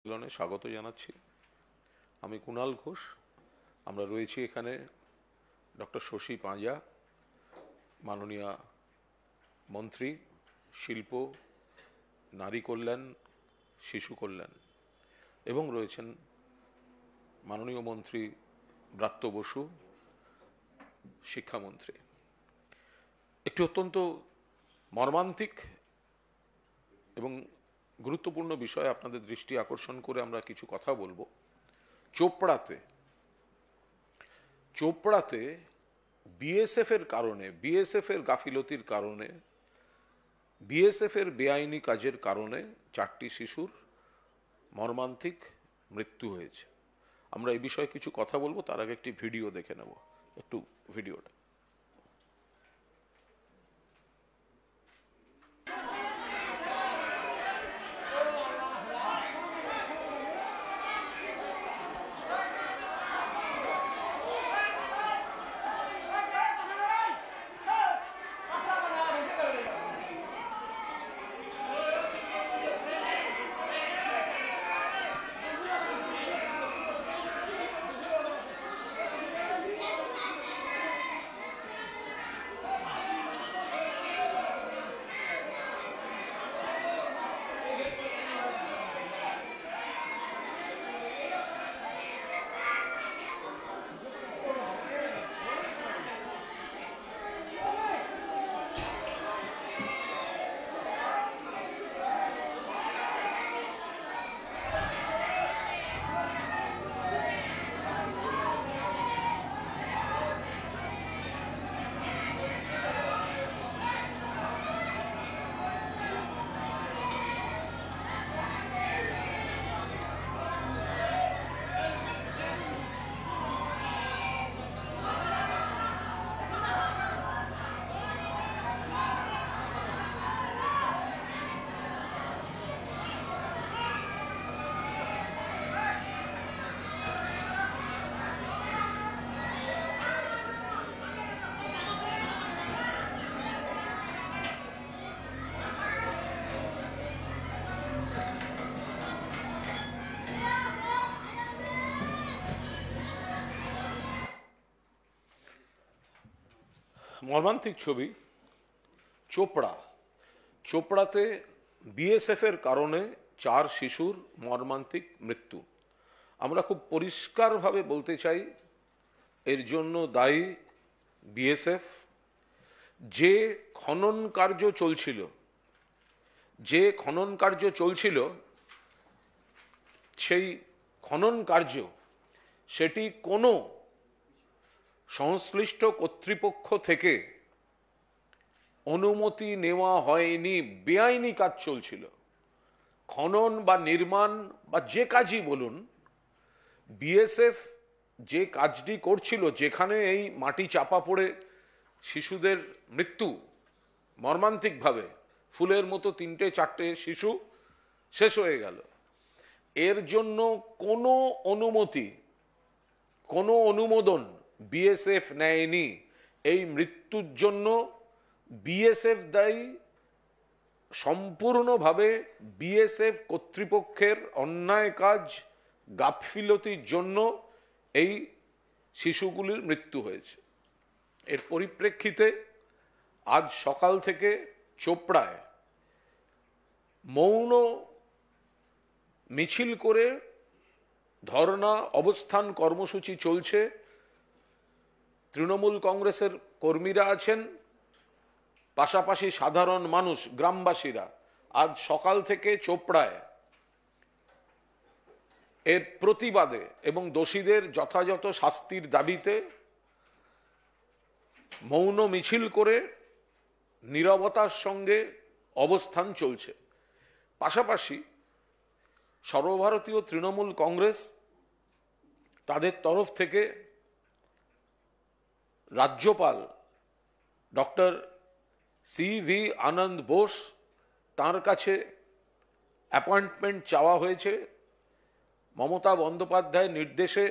সম্মেলনে স্বাগত জানাচ্ছি। আমি কুণাল ঘোষ। আমরা রয়েছি এখানে ডক্টর শশী পাঁজা, মাননীয় মন্ত্রী, শিল্প, নারী কল্যাণ, শিশু কল্যাণ, এবং রয়েছেন মাননীয় মন্ত্রী ব্রাত্য বসু, শিক্ষামন্ত্রী। একটি অত্যন্ত মর্মান্তিক এবং গুরুত্বপূর্ণ বিষয়ে আপনাদের দৃষ্টি আকর্ষণ করে আমরা কিছু কথা বলবো। চোপড়াতে বিএসএফ এর কারণে, বিএসএফ এর গাফিলতির কারণে, বিএসএফ এর বেআইনি কাজের কারণে 4টি শিশুর মর্মান্তিক মৃত্যু হয়েছে। আমরা এই বিষয়ে কিছু কথা বলবো, তার আগে একটি ভিডিও দেখে নেব। একটু ভিডিওটা। মর্মান্তিক ছবি। চোপড়াতে বিএসএফ এর কারণে 4 শিশুর মর্মান্তিক মৃত্যু। আমরা খুব পরিষ্কারভাবে বলতে চাই, এর জন্য দায়ী বিএসএফ। যে খনন কার্য চলছিল সেই খনন কার্য, সেটি কোনো সংশ্লিষ্ট কর্তৃপক্ষ থেকে অনুমতি নেওয়া হয়নি। বেআইনি কাজ চলছিল। খনন বা নির্মাণ বা যে কাজই বলুন, বিএসএফ যে কাজটি করছিল, যেখানে এই মাটি চাপা পড়ে শিশুদের মৃত্যু মর্মান্তিকভাবে, ফুলের মতো 3-4টে শিশু শেষ হয়ে গেল, এর জন্য কোনো অনুমতি, কোনো অনুমোদন বিএসএফ নেয়নি। এই মৃত্যুর জন্য বিএসএফ দায়ী। সম্পূর্ণভাবে বিএসএফ কর্তৃপক্ষের অন্যায় কাজ, গাফিলতির জন্য এই শিশুগুলির মৃত্যু হয়েছে। এর পরিপ্রেক্ষিতে আজ সকাল থেকে চোপড়ায় মৌন মিছিল করে ধর্ণা, অবস্থান কর্মসূচি চলছে। তৃণমূল কংগ্রেসের কর্মীরা আছেন, পাশাপাশি সাধারণ মানুষ, গ্রামবাসীরা আজ সকাল থেকে চোপড়ায় এর প্রতিবাদে এবং দোষীদের যথাযথ শাস্তির দাবিতে মৌন মিছিল করে নীরবতার সঙ্গে অবস্থান চলছে। পাশাপাশি সর্বভারতীয় তৃণমূল কংগ্রেস তাদের তরফ থেকে রাজ্যপাল ডক্টর CV আনন্দ বোস, তার কাছে অ্যাপয়েন্টমেন্ট চাওয়া হয়েছে। মমতা বন্দ্যোপাধ্যায়ের নির্দেশে,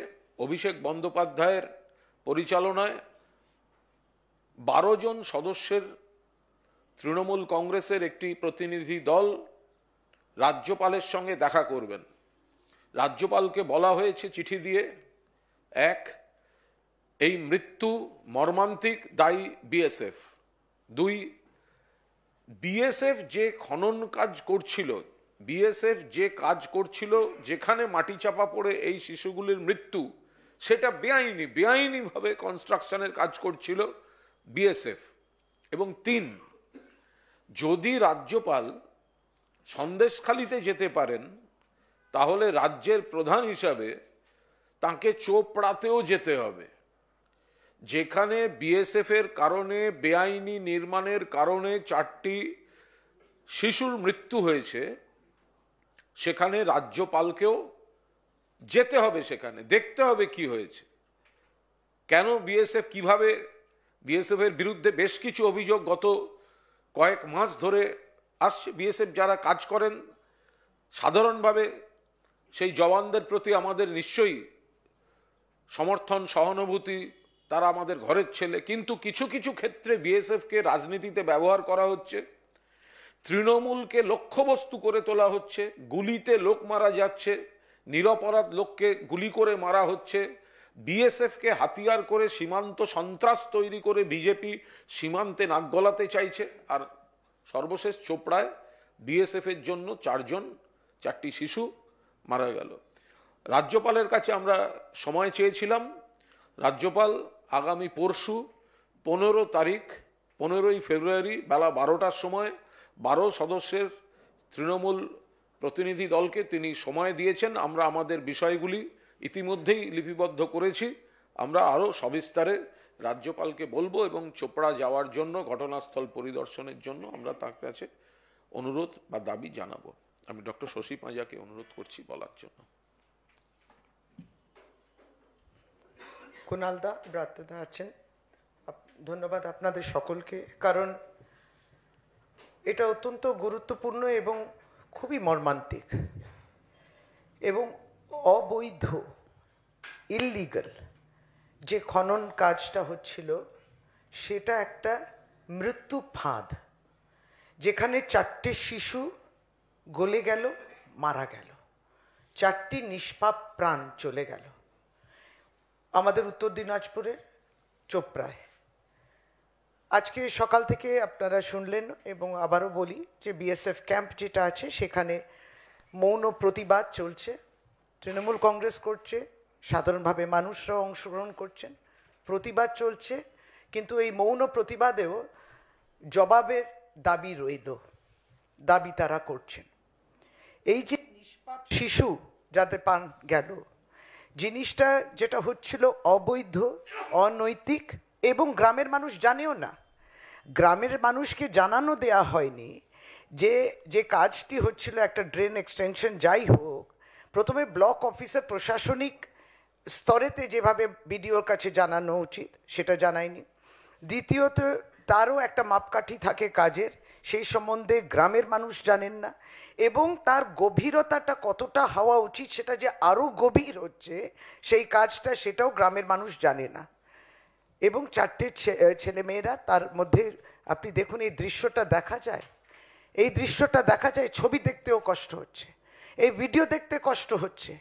অভিষেক বন্দ্যোপাধ্যায়ের পরিচালনায় 12 জন সদস্যের তৃণমূল কংগ্রেসের একটি প্রতিনিধি দল রাজ্যপালের সঙ্গে দেখা করবেন। রাজ্যপালকে বলা হয়েছে চিঠি দিয়ে, এক, এই মৃত্যু মর্মান্তিক, দায়ী বিএসএফ। দুই, বিএসএফ যে খনন কাজ করছিল, বিএসএফ যে কাজ করছিল, যেখানে মাটি চাপা পড়ে এই শিশুগুলির মৃত্যু, সেটা বেআইনিভাবে কনস্ট্রাকশনের কাজ করছিল বিএসএফ। এবং তিন, যদি রাজ্যপাল সন্দেশখালিতে যেতে পারেন, তাহলে রাজ্যের প্রধান হিসাবে তাকে চোপড়াতেও যেতে হবে, যেখানে বিএসএফ এর কারণে, বেআইনি নির্মাণের কারণে 4টি শিশুর মৃত্যু হয়েছে। সেখানে রাজ্যপালকেও যেতে হবে, সেখানে দেখতে হবে কি হয়েছে, কেন বিএসএফ, কিভাবে বিএসএফ এর বিরুদ্ধে বেশ কিছু অভিযোগ গত কয়েক মাস ধরে আসছে। বিএসএফ যারা কাজ করেন, সাধারণভাবে সেই জওয়ানদের প্রতি আমাদের নিশ্চয়ই সমর্থন, সহানুভূতি, তারা আমাদের ঘরের ছেলে। কিন্তু কিছু কিছু ক্ষেত্রে বিএসএফকে রাজনীতিতে ব্যবহার করা হচ্ছে, তৃণমূলকে লক্ষ্যবস্তু করে তোলা হচ্ছে, গুলিতে লোক মারা যাচ্ছে, নিরপরাধ লোককে গুলি করে মারা হচ্ছে, বিএসএফকে হাতিয়ার করে সীমান্ত সন্ত্রাস তৈরি করে বিজেপি সীমান্তে নাক গলাতে চাইছে। আর সর্বশেষ চোপড়ায় বিএসএফ এর জন্য 4টি শিশু মারা গেল। রাজ্যপালের কাছে আমরা সময় চেয়েছিলাম। রাজ্যপাল আগামী পরশু 15 তারিখ, 15ই ফেব্রুয়ারি বেলা 12টার সময় 12 সদস্যের তৃণমূল প্রতিনিধি দলকে তিনি সময় দিয়েছেন। আমরা আমাদের বিষয়গুলি ইতিমধ্যেই লিপিবদ্ধ করেছি। আমরা আরও সবিস্তারে রাজ্যপালকে বলবো এবং চোপড়া যাওয়ার জন্য, ঘটনাস্থল পরিদর্শনের জন্য আমরা তার কাছে অনুরোধ বা দাবি জানাবো। আমি ডক্টর শশী পাঁজাকে অনুরোধ করছি বলার জন্য। কুণালদা, ব্রাত্যদা আছেন, ধন্যবাদ আপনাদের সকলকে। কারণ এটা অত্যন্ত গুরুত্বপূর্ণ এবং খুবই মর্মান্তিক এবং অবৈধ, ইললিগাল যে খনন কাজটা হচ্ছিল, সেটা একটা মৃত্যু ফাঁদ, যেখানে 4টে শিশু গলে গেল, মারা গেল, 4টি নিষ্পাপ প্রাণ চলে গেল আমাদের উত্তর দিনাজপুরের চোপড়ায়। আজকে সকাল থেকে আপনারা শুনলেন এবং আবারও বলি যে বিএসএফ ক্যাম্প যেটা আছে সেখানে মৌন প্রতিবাদ চলছে। তৃণমূল কংগ্রেস করছে, সাধারণভাবে মানুষরাও অংশগ্রহণ করছেন, প্রতিবাদ চলছে। কিন্তু এই মৌন প্রতিবাদেও জবাবের দাবি রইল, দাবি তারা করছেন। এই যে নিষ্পাপ শিশু যাদের প্রাণ গেল, জিনিসটা যেটা হচ্ছিল অবৈধ, অনৈতিক এবং গ্রামের মানুষ জানেও না। গ্রামের মানুষকে জানানো দেয়া হয়নি যে কাজটি হচ্ছিল একটা ড্রেন এক্সটেনশন। যাই হোক, প্রথমে ব্লক অফিসের প্রশাসনিক স্তরেতে যেভাবে বিডিওর কাছে জানানো উচিত সেটা জানায়নি। দ্বিতীয়ত, তারও একটা মাপকাঠি থাকে কাজের, সেই সম্বন্ধে গ্রামের মানুষ জানেন না এবং তার গভীরতাটা কতটা হওয়া উচিত, সেটা যে আরও গভীর হচ্ছে সেই কাজটা, সেটাও গ্রামের মানুষ জানে না। এবং 4টে ছেলেমেয়েরা, তার মধ্যে আপনি দেখুন এই দৃশ্যটা দেখা যায়, এই দৃশ্যটা দেখা যায়, ছবি দেখতেও কষ্ট হচ্ছে, এই ভিডিও দেখতে কষ্ট হচ্ছে।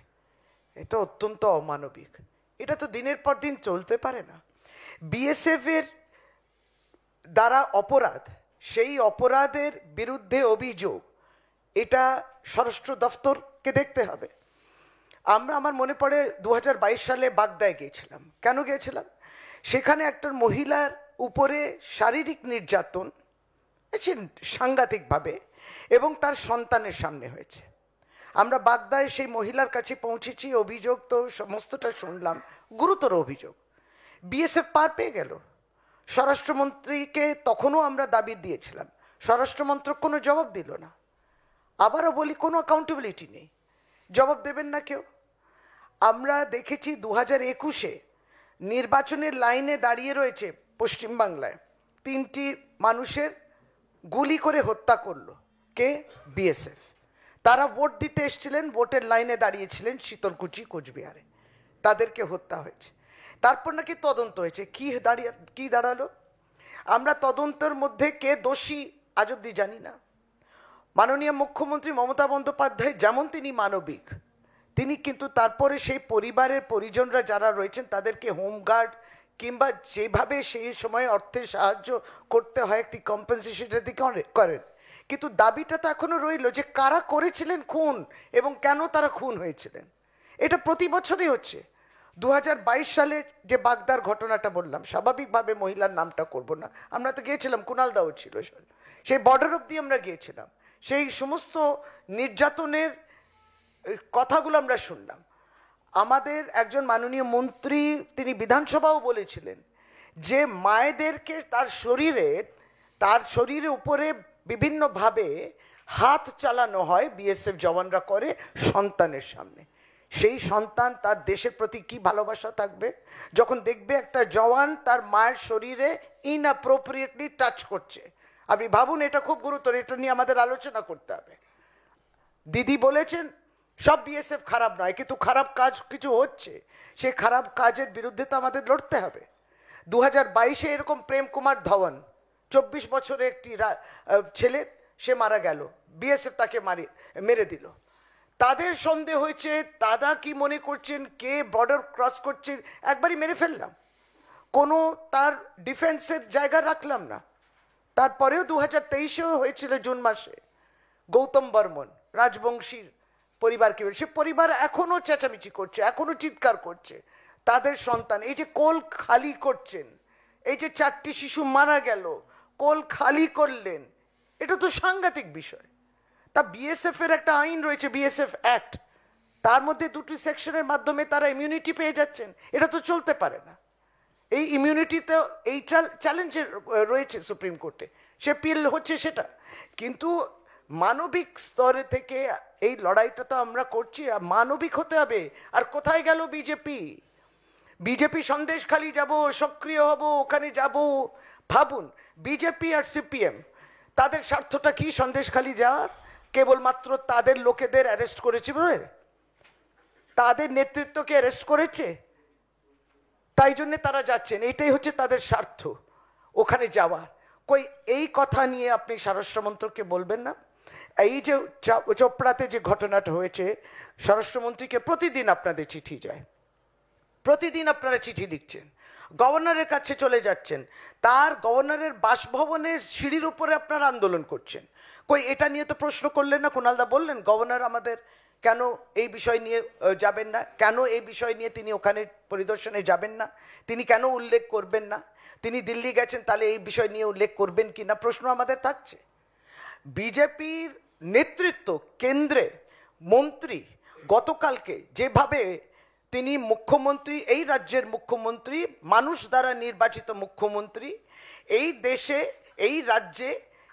এটা অত্যন্ত অমানবিক। এটা তো দিনের পর দিন চলতে পারে না। বিএসএফ এর দ্বারা অপরাধ, সেই অপরাধের বিরুদ্ধে অভিযোগ, এটা স্বরাষ্ট্র দফতরকে দেখতে হবে। আমার মনে পড়ে 2022 সালে বাগদায় গিয়েছিলাম। কেন গিয়েছিলাম? সেখানে একটা মহিলার উপরে শারীরিক নির্যাতন সাংঘাতিকভাবে এবং তার সন্তানের সামনে হয়েছে। আমরা বাগদায় সেই মহিলার কাছে পৌঁছেছি, অভিযোগ তো সমস্তটা শুনলাম, গুরুতর অভিযোগ। বিএসএফ পার পেয়ে গেল। স্বরাষ্ট্রমন্ত্রীকে তখনও আমরা দাবি দিয়েছিলাম, স্বরাষ্ট্রমন্ত্রক কোনো জবাব দিল না। আবারও বলি, কোনো অ্যাকাউন্টেবিলিটি নেই, জবাব দেবেন না কেউ। আমরা দেখেছি 2021-এ নির্বাচনের লাইনে দাঁড়িয়ে রয়েছে পশ্চিমবাংলায়, 3টি মানুষের গুলি করে হত্যা করলো কে? বিএসএফ। তারা ভোট দিতে এসেছিলেন, ভোটের লাইনে দাঁড়িয়েছিলেন শীতলকুচি, কোচবিহারে, তাদেরকে হত্যা হয়েছে। তারপর নাকি তদন্ত হয়েছে। কি দাঁড়ালো? আমরা তদন্তের মধ্যে কে দোষী আজ অব্দি জানি না। মাননীয় মুখ্যমন্ত্রী মমতা বন্দ্যোপাধ্যায় যেমন তিনি মানবিক, তিনি কিন্তু তারপরে সেই পরিবারের পরিজনরা যারা রয়েছেন তাদেরকে হোমগার্ড কিংবা যেভাবে সেই সময় অর্থের সাহায্য করতে হয় একটি কম্পেনসেশনের দিকে করেন, কিন্তু দাবিটা তো এখনো রইল যে কারা করেছিলেন খুন এবং কেন তারা খুন হয়েছিলেন। এটা প্রতি বছরই হচ্ছে। 2022 সালে যে বাগদার ঘটনাটা বললাম, স্বাভাবিকভাবে মহিলার নামটা করব না, আমরা তো গিয়েছিলাম, কুণাল দাও ছিল, সেই বর্ডার অব্দি আমরা গিয়েছিলাম, সেই সমস্ত নির্যাতনের কথাগুলো আমরা শুনলাম। আমাদের একজন মাননীয় মন্ত্রী তিনি বিধানসভাও বলেছিলেন যে মায়েদেরকে তার শরীরের উপরে বিভিন্নভাবে হাত চালানো হয়, বিএসএফ জওয়ানরা করে সন্তানের সামনে। সেই সন্তান তার দেশের প্রতি কি ভালোবাসা থাকবে যখন দেখবে একটা জওয়ান তার মায়ের শরীরে ইনঅ্যাপ্রোপ্রিয়েটলি টাচ করছে। আপনি ভাবুন, এটা খুব গুরুতর, এটা নিয়ে আমাদের আলোচনা করতে হবে। দিদি বলেছেন সব বিএসএফ খারাপ নয়, কিন্তু খারাপ কাজ কিছু হচ্ছে, সেই খারাপ কাজের বিরুদ্ধে তো আমাদের লড়তে হবে। 2022-এ এরকম প্রেম কুমার ধওয়ান, 24 বছরের একটি ছেলে, সে মারা গেল, বিএসএফ তাকে মেরে দিল। তাদের সন্দেহ হয়েছে, দাদা কি মনে করছেন কে বর্ডার ক্রস করছে, একবারই মেরে ফেললাম, কোনো তার ডিফেন্সের জায়গা রাখলাম না। তারপরেও 2023-এও হয়েছিল জুন মাসে, গৌতম বর্মন রাজবংশীর পরিবারকে, সে পরিবার এখনো চেঁচামেচি করছে, এখনো চিৎকার করছে, তাদের সন্তান। এই যে কোল খালি করছেন, এই যে 4টি শিশু মারা গেল, কোল খালি করলেন, এটা তো সাংঘাতিক বিষয়। তা বিএসএফ এর একটা আইন রয়েছে, বিএসএফ অ্যাক্ট, তার মধ্যে 2টি সেকশনের মাধ্যমে তারা ইমিউনিটি পেয়ে যাচ্ছেন, এটা তো চলতে পারে না। এই ইমিউনিটিতে এই চ্যালেঞ্জ রয়েছে সুপ্রিম কোর্টে, সে পিল হচ্ছে সেটা। কিন্তু মানবিক স্তরে থেকে এই লড়াইটা তো আমরা করছি, মানবিক হতে হবে। আর কোথায় গেল বিজেপি সন্দেশখালি যাব, সক্রিয় হব, ওখানে যাব। ভাবুন, বিজেপি আর সিপিএম তাদের স্বার্থটা কি সন্দেশখালি যাওয়ার? কেবলমাত্র তাদের লোকেদের অ্যারেস্ট করেছে বলে, তাদের নেতৃত্বকে অ্যারেস্ট করেছে, তাই জন্য তারা যাচ্ছেন, এটাই হচ্ছে তাদের স্বার্থ ওখানে যাওয়ার। কই এই কথা নিয়ে আপনি স্বরাষ্ট্রমন্ত্রীকে বলবেন না? এই যে চোপড়াতে যে ঘটনাটা হয়েছে, স্বরাষ্ট্রমন্ত্রীকে প্রতিদিন আপনাদের চিঠি যায়, প্রতিদিন আপনারা চিঠি লিখছেন, গভর্নরের কাছে চলে যাচ্ছেন, তার গভর্নরের বাসভবনের সিঁড়ির উপরে আপনারা আন্দোলন করছেন। কই এটা নিয়ে তো প্রশ্ন করলেন না? কুণালদা বললেন গভর্নর আমাদের কেন এই বিষয় নিয়ে যাবেন না, কেন এই বিষয় নিয়ে তিনি ওখানে পরিদর্শনে যাবেন না, তিনি কেন উল্লেখ করবেন না? তিনি দিল্লি গেছেন, তাহলে এই বিষয় নিয়ে উল্লেখ করবেন কি না, প্রশ্ন আমাদের থাকছে। বিজেপির নেতৃত্ব, কেন্দ্রে মন্ত্রী গতকালকে যেভাবে তিনি মুখ্যমন্ত্রী, এই রাজ্যের মুখ্যমন্ত্রী, মানুষ দ্বারা নির্বাচিত মুখ্যমন্ত্রী, এই দেশে এই রাজ্যে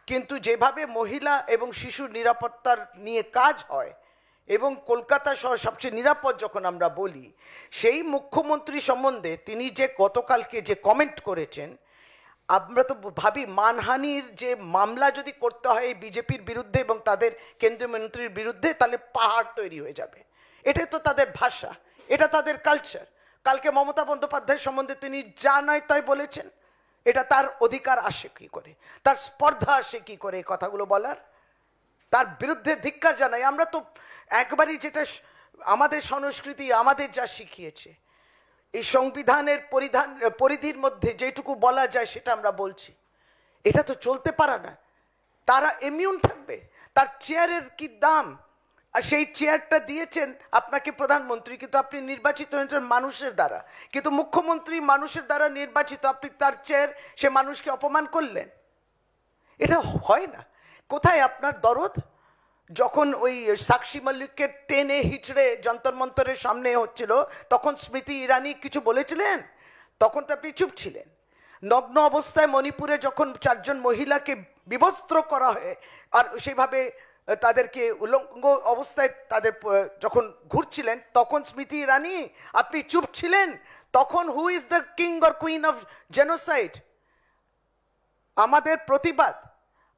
কিন্তু যেভাবে মহিলা এবং শিশুর নিরাপত্তার নিয়ে কাজ হয়, এবং কলকাতা শহর সবচেয়ে নিরাপদ যখন আমরা বলি, সেই মুখ্যমন্ত্রী সম্বন্ধে তিনি যে গতকালকে যে কমেন্ট করেছেন, আমরা তো ভাবি মানহানির যে মামলা যদি করতে হয় বিজেপির বিরুদ্ধে এবং তাদের কেন্দ্রীয় মন্ত্রীর বিরুদ্ধে, তাহলে পাহাড় তৈরি হয়ে যাবে। এটাই তো তাদের ভাষা, এটা তাদের কালচার। কালকে মমতা বন্দ্যোপাধ্যায় সম্বন্ধে তিনি যা নয় তাই বলেছেন, এটা তার অধিকার আসে কি করে, তার স্পর্ধা আসে কি করে এই কথাগুলো বলার? তার বিরুদ্ধে ধিক্কার জানাই। আমরা তো একবারই, যেটা আমাদের সংস্কৃতি আমাদের যা শিখিয়েছে, এই সংবিধানের পরিধির মধ্যে যেটুকু বলা যায় সেটা আমরা বলছি, এটা তো চলতে পারে না। তারা ইমিউন থাকবে? তার চেয়ারের কি দাম? আর সেই চেয়ারটা দিয়েছেন আপনাকে প্রধানমন্ত্রী, কিন্তু আপনি নির্বাচিত হয়েছেন মানুষের দ্বারা, কিন্তু মুখ্যমন্ত্রী মানুষের দ্বারা নির্বাচিত, আপনি তার চেয়ার, সে মানুষকে অপমান করলেন, এটা হয় না। কোথায় আপনার দরদ? যখন ওই সাক্ষী মল্লিককে টেনে হিচড়ে যন্তর মন্তরের সামনে হচ্ছিল, তখন স্মৃতি ইরানি কিছু বলেছিলেন? তখন তো আপনি চুপ ছিলেন। নগ্ন অবস্থায় মণিপুরে যখন 4 জন মহিলাকে বিবস্ত্র করা হয়, আর সেইভাবে তাদেরকে উলঙ্গ অবস্থায় তাদের যখন ঘুরছিলেন, তখন স্মৃতি ইরানি আপনি চুপ ছিলেন? তখন who is the king or queen of genocide? আমাদের প্রতিবাদ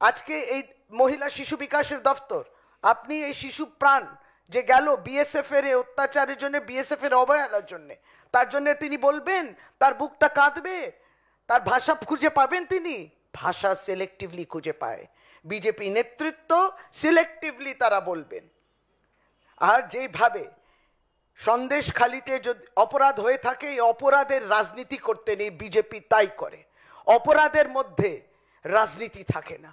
আজকে এই মহিলা শিশু বিকাশের দপ্তর, আপনি এই শিশু প্রাণ যে গেল বিএসএফ এর অত্যাচারের জন্য, বিএসএফ এর অবহেলার জন্য, তার জন্য তিনি বলবেন, তার বুকটা কাঁদবে, তার ভাষা খুঁজে পাবেন তিনি? ভাষা সিলেক্টিভলি খুঁজে পায় বিজেপি নেতৃত্ব, সিলেক্টিভলি তারা বলবেন। আর যেভাবে সন্দেশখালিতে যদি অপরাধ হয়ে থাকে, এই অপরাধের রাজনীতি করতে নেই, বিজেপি তাই করে। অপরাধের মধ্যে রাজনীতি থাকে না,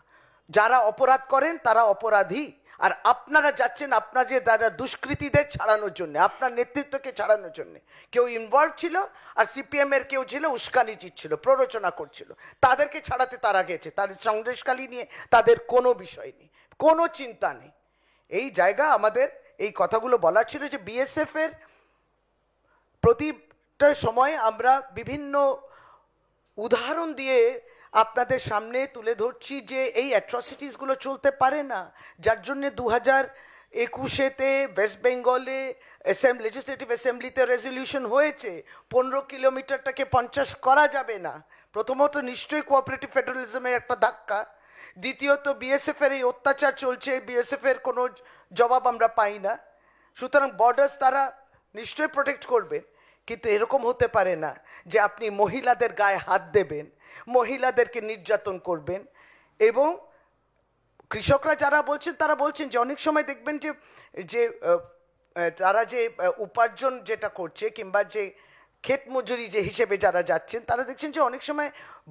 যারা অপরাধ করেন তারা অপরাধী। আর আপনারা যাচ্ছেন আপনার যে যারা দুষ্কৃতীদের ছাড়ানোর জন্য, আপনার নেতৃত্বকে ছাড়ানোর জন্য। কেউ ইনভলভ ছিল, আর সিপিএম এর কেউ ছিল উস্কানি দিচ্ছিল, প্ররোচনা করছিল, তাদেরকে ছাড়াতে তারা গেছে। তার সন্দেশখালি নিয়ে তাদের কোনো বিষয় নেই, কোনো চিন্তা নেই। এই জায়গা আমাদের এই কথাগুলো বলার ছিল যে বিএসএফ এর প্রতিটা সময় আমরা বিভিন্ন উদাহরণ দিয়ে আপনাদের সামনে তুলে ধরছি যে এই অ্যাট্রসিটিসগুলো চলতে পারে না, যার জন্য 2021-তে ওয়েস্ট বেঙ্গলে লেজিসলেটিভ অ্যাসেম্বলিতে রেজলিউশন হয়েছে 15 কিলোমিটারটাকে 50 করা যাবে না। প্রথমত নিশ্চয়ই কোঅপারেটিভ ফেডারালিজমের একটা ধাক্কা, দ্বিতীয়ত বিএসএফ এর এই অত্যাচার চলছে, বিএসএফ এর কোনো জবাব আমরা পাই না। সুতরাং বর্ডার্স তারা নিশ্চয়ই প্রোটেক্ট করবেন, কিন্তু এরকম হতে পারে না যে আপনি মহিলাদের গায়ে হাত দেবেন, মহিলাদেরকে নির্যাতন করবেন। এবং কৃষকরা যারা বলছেন তারা বলছেন যে অনেক সময় দেখবেন যে যে তারা যে উপার্জন যেটা করছে কিংবা যে ক্ষেত মজুরি যে হিসেবে যারা যাচ্ছেন, তারা দেখছেন যে অনেক সময়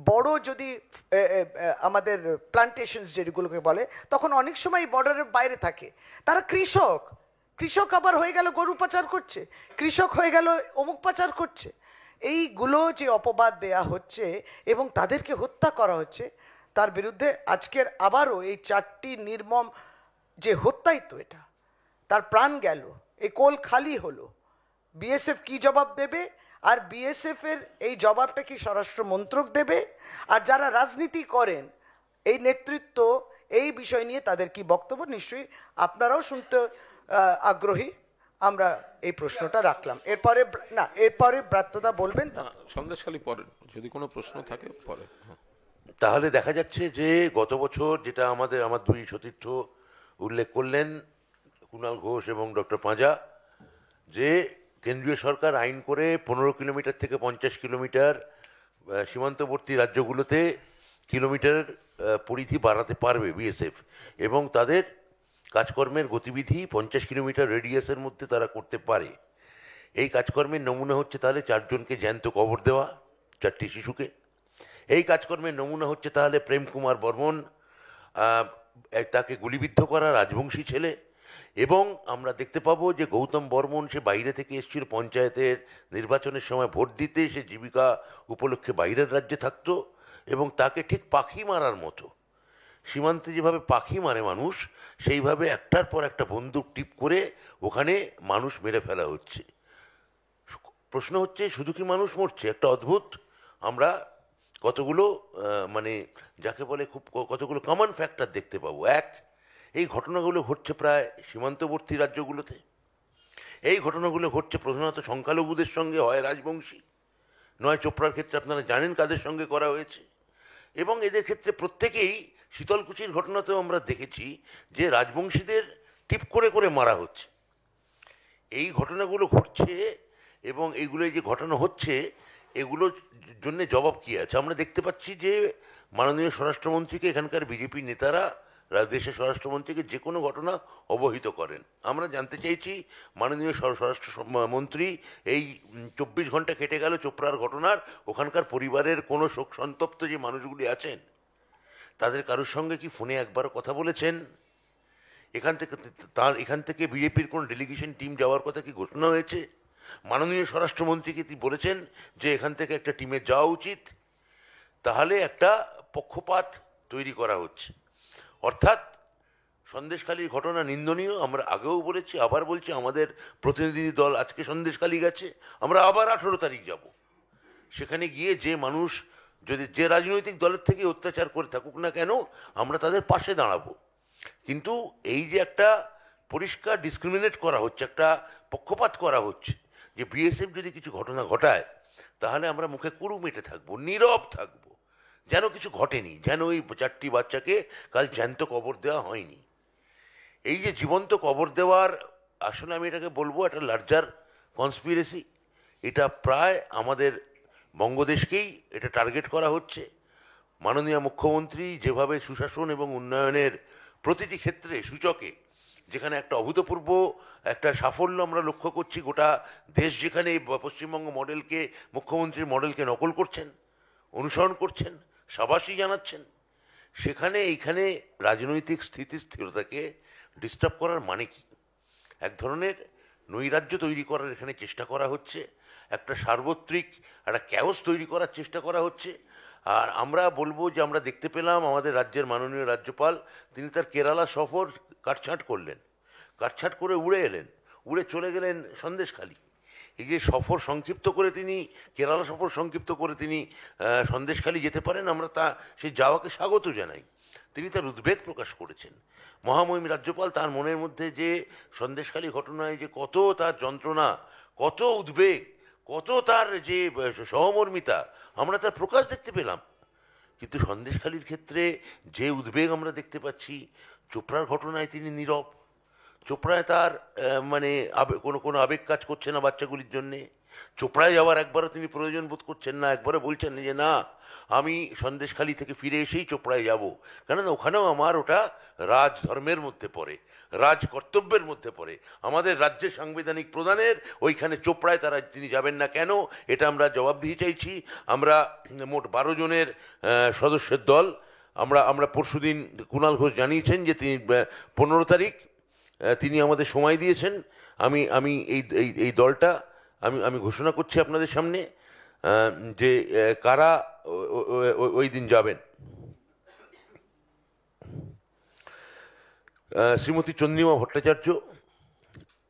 বড় যদি আমাদের প্লান্টেশনস যেগুলোকে বলে, তখন অনেক সময় বর্ডারের বাইরে থাকে। তারা কৃষক, কৃষক আবার হয়ে গেল গরু পাচার করছে, কৃষক হয়ে গেল অমুক পাচার করছে। এইগুলো যে অপবাদ দেয়া হচ্ছে এবং তাদেরকে হত্যা করা হচ্ছে, তার বিরুদ্ধে আজকের আবারও এই 4টি নির্মম যে হত্যাই তো এটা, তার প্রাণ গেল, এই কোল খালি হলো। বিএসএফ কি জবাব দেবে? আর বিএসএফ এর এই জবাবটা কি স্বরাষ্ট্র মন্ত্রক দেবে? আর যারা রাজনীতি করেন এই নেতৃত্ব, এই বিষয় নিয়ে তাদের কি বক্তব্য, নিশ্চয়ই আপনারাও শুনতে আগ্রহী। আমরা এই প্রশ্নটা রাখলাম। এরপরে ব্রাত্যদা বলবেন। সন্দেশখালী পরে যদি কোনো প্রশ্ন থাকে পরে। তাহলে দেখা যাচ্ছে যে গত বছর যেটা আমার দুই সতীর্থ উল্লেখ করলেন, কুণাল ঘোষ এবং ডক্টর পাঁজা, যে কেন্দ্রীয় সরকার আইন করে 15 কিলোমিটার থেকে 50 কিলোমিটার সীমান্তবর্তী রাজ্যগুলোতে কিলোমিটার পরিধি বাড়াতে পারবে বিএসএফ, এবং তাদের কাজকর্মের গতিবিধি 50 কিলোমিটার রেডিয়াসের মধ্যে তারা করতে পারে। এই কাজকর্মের নমুনা হচ্ছে তাহলে 4 জনকে জ্যান্ত কবর দেওয়া, 4টি শিশুকে। এই কাজকর্মের নমুনা হচ্ছে তাহলে প্রেম কুমার বর্মন, তাকে গুলিবিদ্ধ করা, রাজবংশী ছেলে। এবং আমরা দেখতে পাবো যে গৌতম বর্মন সে বাইরে থেকে এসেছিল পঞ্চায়েতের নির্বাচনের সময় ভোট দিতে, সে জীবিকা উপলক্ষে বাইরের রাজ্যে থাকতো, এবং তাকে ঠিক পাখি মারার মতো, সীমান্তে যেভাবে পাখি মারে মানুষ, সেইভাবে একটার পর একটা বন্দুক টিপ করে ওখানে মানুষ মেরে ফেলা হচ্ছে। প্রশ্ন হচ্ছে শুধু কি মানুষ মরছে? একটা অদ্ভুত আমরা কতগুলো যাকে বলে কতগুলো কমন ফ্যাক্টর দেখতে পাবো। এক, এই ঘটনাগুলো ঘটছে প্রায় সীমান্তবর্তী রাজ্যগুলোতে। এই ঘটনাগুলো ঘটছে প্রধানত সংখ্যালঘুদের সঙ্গে, হয় রাজবংশী নয় চোপড়ার ক্ষেত্রে আপনারা জানেন কাদের সঙ্গে করা হয়েছে। এবং এদের ক্ষেত্রে প্রত্যেকেই, শীতলকুচির ঘটনাতেও আমরা দেখেছি যে রাজবংশীদের টিপ করে করে মারা হচ্ছে। এই ঘটনাগুলো ঘটছে এবং এইগুলো যে ঘটনা হচ্ছে, এগুলোর জন্য জবাব কী আছে? আমরা দেখতে পাচ্ছি যে মাননীয় স্বরাষ্ট্রমন্ত্রীকে এখানকার বিজেপি নেতারা দেশের স্বরাষ্ট্রমন্ত্রীকে যে কোনো ঘটনা অবহিত করেন। আমরা জানতে চাইছি মাননীয় স্বরাষ্ট্রমন্ত্রী এই 24 ঘন্টা কেটে গেল চোপড়ার ঘটনার, ওখানকার পরিবারের কোনো শোক সন্তপ্ত যে মানুষগুলি আছেন তাদের কারোর সঙ্গে কি ফোনে একবারও কথা বলেছেন? এখান থেকে বিজেপির কোনো ডেলিগেশন টিম যাওয়ার কথা কি ঘোষণা হয়েছে? মাননীয় স্বরাষ্ট্রমন্ত্রীকে তিনি বলেছেন যে এখান থেকে একটা টিমের যাওয়া উচিত? তাহলে একটা পক্ষপাত তৈরি করা হচ্ছে। অর্থাৎ সন্দেশখালীর ঘটনা নিন্দনীয়। আমরা আগেও বলেছি, আবার বলছি, আমাদের প্রতিনিধি দল আজকে সন্দেশখালী গেছে, আমরা আবার 18 তারিখ যাব। সেখানে গিয়ে যে মানুষ যদি যে রাজনৈতিক দলের থেকে অত্যাচার করে থাকুক না কেন, আমরা তাদের পাশে দাঁড়াবো। কিন্তু এই যে একটা পরিষ্কার ডিসক্রিমিনেট করা হচ্ছে, একটা পক্ষপাত করা হচ্ছে, যে বিএসএফ যদি কিছু ঘটনা ঘটায় তাহলে আমরা মুখে কুরু মেটে থাকবো, নীরব থাকবো, যেন কিছু ঘটেনি, যেন ওই 4টি বাচ্চাকে কাল জ্যান্ত কবর দেওয়া হয়নি। এই যে জীবন্ত কবর দেওয়ার, আসলে আমি এটাকে বলবো একটা লার্জার কনস্পিরেসি। এটা প্রায় আমাদের বঙ্গদেশকেই এটা টার্গেট করা হচ্ছে। মাননীয় মুখ্যমন্ত্রী যেভাবে সুশাসন এবং উন্নয়নের প্রতিটি ক্ষেত্রে সূচকে যেখানে একটা অভূতপূর্ব একটা সাফল্য আমরা লক্ষ্য করছি, গোটা দেশ যেখানে এই পশ্চিমবঙ্গ মডেলকে, মুখ্যমন্ত্রীর মডেলকে নকল করছেন, অনুসরণ করছেন, সাবাসী জানাচ্ছেন, সেখানে এইখানে রাজনৈতিক স্থিতিস্থিরতাকে ডিস্টার্ব করার মানে কি? এক ধরনের নৈরাজ্য তৈরি করার এখানে চেষ্টা করা হচ্ছে, একটা সার্বত্রিক একটা ক্যাওস তৈরি করার চেষ্টা করা হচ্ছে। আর আমরা বলবো যে আমরা দেখতে পেলাম আমাদের রাজ্যের মাননীয় রাজ্যপাল, তিনি তার কেরালা সফর কাটছাঁট করলেন, কাটছাঁট করে উড়ে এলেন, উড়ে চলে গেলেন সন্দেশখালী। এই যে সফর সংক্ষিপ্ত করে তিনি, কেরালা সফর সংক্ষিপ্ত করে তিনি সন্দেশখালী যেতে পারেন, আমরা তা সেই যাওয়াকে স্বাগত জানাই। তিনি তার উদ্বেগ প্রকাশ করেছেন। মহামহিম রাজ্যপাল তার মনের মধ্যে যে সন্দেশখালী ঘটনায় যে কত তার যন্ত্রণা, কত উদ্বেগ, কত তার যে সহমর্মিতা, আমরা তার প্রকাশ দেখতে পেলাম। কিন্তু সন্দেশখালীর ক্ষেত্রে যে উদ্বেগ আমরা দেখতে পাচ্ছি, চোপড়ার ঘটনায় তিনি নীরব। চোপড়ায় তার মানে কোনো আবেগ কাজ করছে না বাচ্চাগুলির জন্যে। চোপড়ায় যাওয়ার একবারও তিনি প্রয়োজন বোধ করছেন না, একবারও বলছেন না যে না আমি সন্দেশখালী থেকে ফিরে এসেই চোপড়ায় যাব, কেননা ওখানেও আমার ওটা রাজধর্মের মধ্যে পড়ে, রাজ কর্তব্যের মধ্যে পড়ে। আমাদের রাজ্যের সাংবিধানিক প্রধানের ওইখানে চোপড়ায় তিনি যাবেন না কেন, এটা আমরা জবাবদিহি চাইছি। আমরা মোট 12 জনের সদস্যের দল, আমরা পরশুদিন কুণাল ঘোষ জানিয়েছেন যে তিনি 15 তারিখ তিনি আমাদের সময় দিয়েছেন। আমি এই দলটা আমি ঘোষণা করছি আপনাদের সামনে যে কারা ওই দিন যাবেন। শ্রীমতী চন্দ্রিমা ভট্টাচার্য,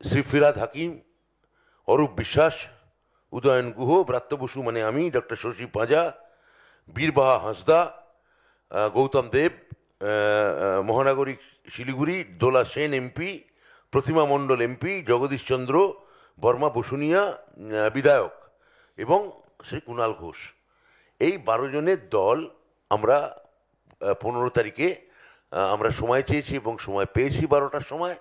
শ্রী ফিরাদ হাকিম, অরূপ বিশ্বাস, উদয়ন গুহ, ব্রাত্য বসু মানে আমি, ডক্টর শশী পাঁজা, বীরবাহা হাঁসদা, গৌতম দেব মহানগরী শিলিগুড়ি, দোলা সেন এমপি, প্রতিমা মণ্ডল এমপি, জগদীশ চন্দ্র বর্মা বসুনিয়া বিধায়ক এবং শ্রী কুণাল ঘোষ। এই 12 জনের দল আমরা 15 তারিখে আমরা সময় চেয়েছি এবং সময় পেয়েছি 12টার সময়।